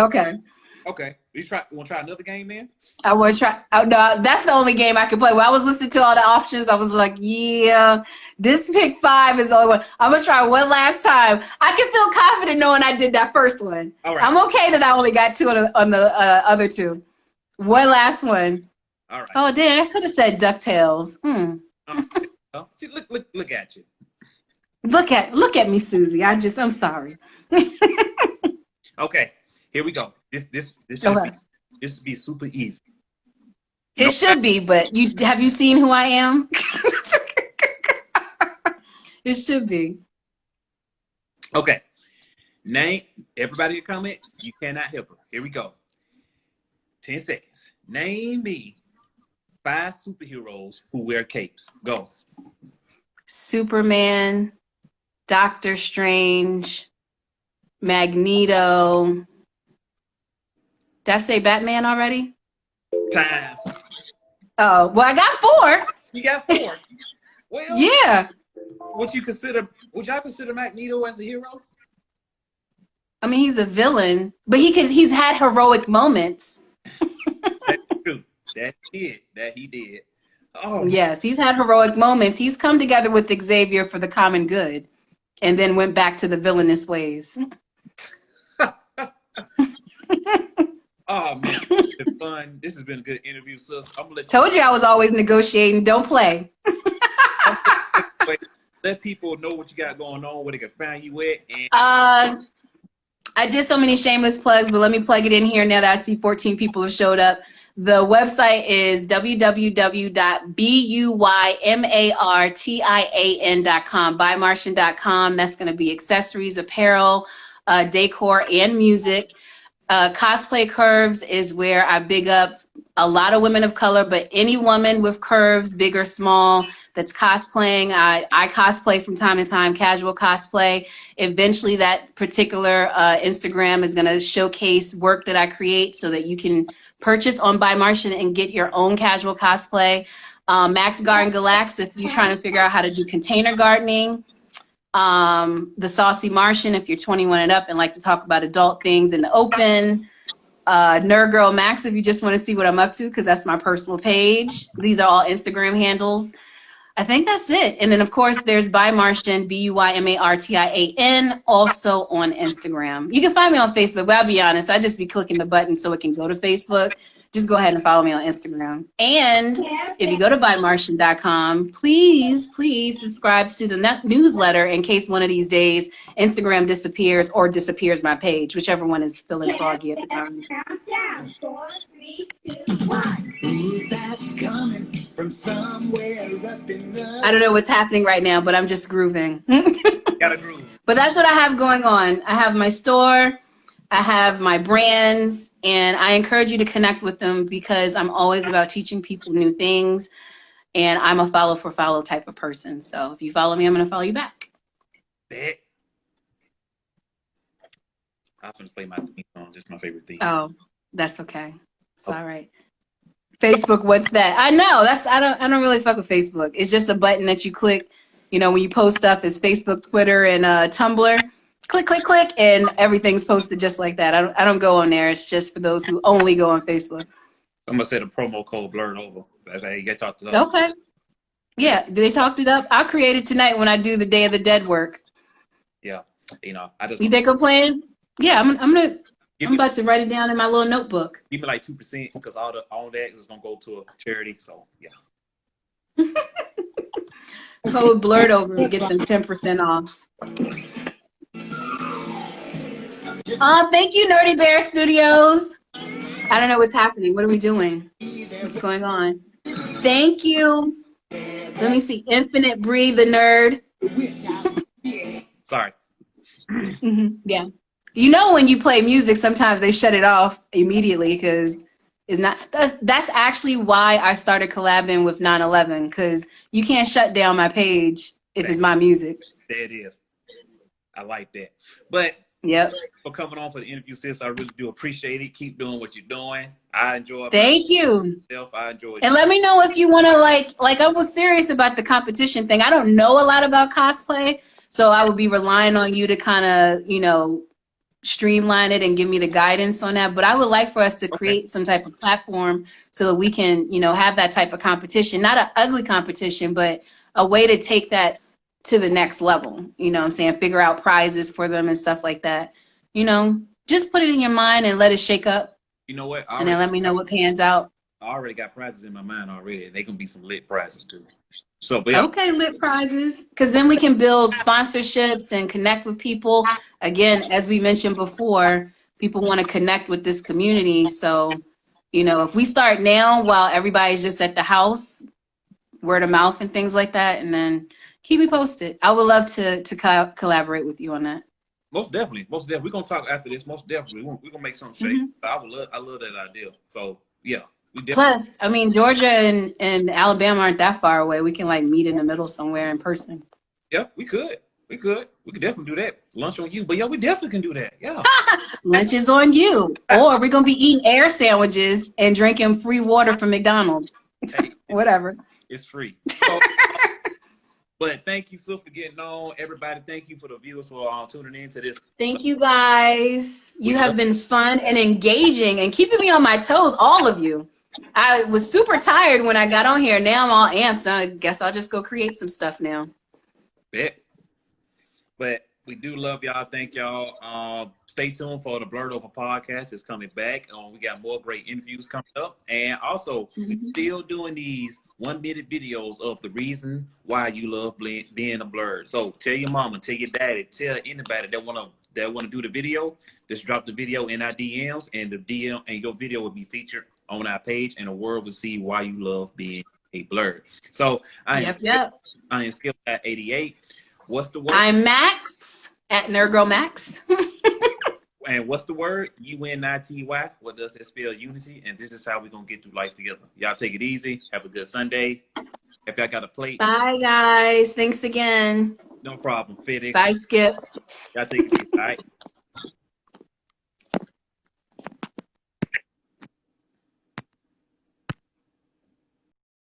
S2: Okay. You want to try another game, man?
S1: I want to try. Oh, no, that's the only game I can play. When I was listening to all the options, I was like, yeah, this pick 5 is the only one. I'm going to try one last time. I can feel confident knowing I did that first one.
S2: All right.
S1: I'm okay that I only got 2 on the other 2. One last one.
S2: All right.
S1: Oh, damn, I could have said DuckTales.
S2: See, look at you.
S1: Look at me, Susie. I'm sorry.
S2: Okay, here we go. This should be super easy.
S1: It should be, but have you seen who I am? It should be.
S2: Okay. Name everybody in the comments. You cannot help her. Here we go. 10 seconds. Name me 5 superheroes who wear capes. Go.
S1: Superman, Doctor Strange, Magneto. Did I say Batman already?
S2: Time.
S1: Oh, well, I got 4.
S2: You got 4. Well,
S1: yeah.
S2: Would y'all consider Magneto as a hero?
S1: I mean, he's a villain, but he's had heroic moments.
S2: That's true. That he did. Oh.
S1: Yes, he's had heroic moments. He's come together with Xavier for the common good and then went back to the villainous ways.
S2: Oh, man. This has been fun. This has been a good interview, sis.
S1: Told you I was always negotiating. Don't play.
S2: Let people know what you got going on, where they can find you at. And
S1: I did so many shameless plugs, but let me plug it in here now that I see 14 people have showed up. The website is www.buymartian.com, buymartian.com. That's going to be accessories, apparel, decor, and music. Cosplay Curves is where I big up a lot of women of color, but any woman with curves, big or small, that's cosplaying. I cosplay from time to time, casual cosplay. Eventually that particular Instagram is going to showcase work that I create so that you can purchase on By Martian and get your own casual cosplay. Max Garden Galax if you're trying to figure out how to do container gardening. The Saucy Martian if you're 21 and up and like to talk about adult things in the open. Nerd Girl Max if you just want to see what I'm up to because that's my personal page. These are all Instagram handles. I think that's it. And then, of course, there's By Martian, BUYMARTIAN, also on Instagram. You can find me on Facebook, but I'll be honest, I just be clicking the button so it can go to Facebook. Just go ahead and follow me on Instagram. And if you go to buymartian.com, please subscribe to the newsletter in case one of these days Instagram disappears or disappears my page, whichever one is feeling foggy at the time.
S3: Countdown. 4, 3, 2, 1. Who's that coming from somewhere up in the...
S1: I don't know what's happening right now, but I'm just grooving.
S2: Got a groove.
S1: But that's what I have going on. I have my store. I have my brands, and I encourage you to connect with them because I'm always about teaching people new things, and I'm a follow for follow type of person. So if you follow me, I'm going to follow you back.
S2: Bet. I was going to play my theme song, just my favorite theme.
S1: Oh, that's okay. It's all right. Facebook, what's that? I know I don't really fuck with Facebook. It's just a button that you click, you know, when you post stuff. It's Facebook, Twitter, and Tumblr. Click, click, click, and everything's posted just like that. I don't go on there. It's just for those who only go on Facebook.
S2: I'm gonna say the promo code blurred over. That's how you get talked to.
S1: Okay. Yeah, they talked it up. I'll create it tonight when I do the Day of the Dead work.
S2: Yeah, you know, I just.
S1: You think I'm playing? Yeah, I'm about to write it down in my little notebook.
S2: Give me like 2% because all that is gonna go to a charity. So yeah.
S1: Code blurred over and get them 10% off. Thank you, Nerdy Bear Studios. I don't know what's happening. What are we doing? What's going on? Thank you. Let me see. Infinite Breathe the Nerd.
S2: Sorry.
S1: Yeah. You know when you play music, sometimes they shut it off immediately because it's not. That's actually why I started collabing with 9/11 because you can't shut down my page if it's my music.
S2: There it is. I like that. But
S1: yep.
S2: For coming on for the interview, sis, I really do appreciate it. Keep doing what you're doing. I enjoy it.
S1: Thank you.
S2: I enjoy it.
S1: And let me know if you want to like I was serious about the competition thing. I don't know a lot about cosplay, so I would be relying on you to kind of, you know, streamline it and give me the guidance on that. But I would like for us to create some type of platform so that we can, you know, have that type of competition, not an ugly competition, but a way to take that to the next level. You know what I'm saying? Figure out prizes for them and stuff like that. You know, just put it in your mind and let it shake up.
S2: You know what?
S1: And then let me know what pans out.
S2: I already got prizes in my mind already. They gonna be some lit prizes too. So
S1: okay, lit prizes, because then we can build sponsorships and connect with people. Again, as we mentioned before, people want to connect with this community. So, you know, if we start now while everybody's just at the house, word of mouth and things like that, and then keep me posted. I would love to collaborate with you on that.
S2: Most definitely. We're gonna talk after this. Most definitely, we're gonna make something shake. I love that idea. So yeah.
S1: Plus, I mean, Georgia and Alabama aren't that far away. We can like meet in the middle somewhere in person.
S2: Yeah, we could definitely do that. Lunch on you, but yeah, we definitely can do that. Yeah.
S1: Lunch is on you. Or we're gonna be eating air sandwiches and drinking free water from McDonald's. Hey, whatever.
S2: It's free. So, but thank you, Sue, for getting on. Everybody, thank you for the viewers for tuning in to this.
S1: Thank you, guys. You have been fun and engaging and keeping me on my toes, all of you. I was super tired when I got on here. Now I'm all amped. I guess I'll just go create some stuff now.
S2: Yeah. But we do love y'all. Thank y'all. Stay tuned for the Blurred Over podcast. It's coming back. We got more great interviews coming up. And also, we're still doing these 1-minute videos of the reason why you love being a blurred. So tell your mama, tell your daddy, tell anybody that wanna do the video. Just drop the video in our DMs, and the DM and your video will be featured on our page, and the world will see why you love being a blurred. So I am Skip at 88. What's the word?
S1: I'm Max at Nerdgirl Max.
S2: And what's the word? UNITY. What does it spell? Unity. And this is how we're going to get through life together. Y'all take it easy. Have a good Sunday. If y'all got a plate.
S1: Bye, guys. Thanks again.
S2: No problem. FedEx.
S1: Bye, Skip.
S2: Y'all take it easy. All right.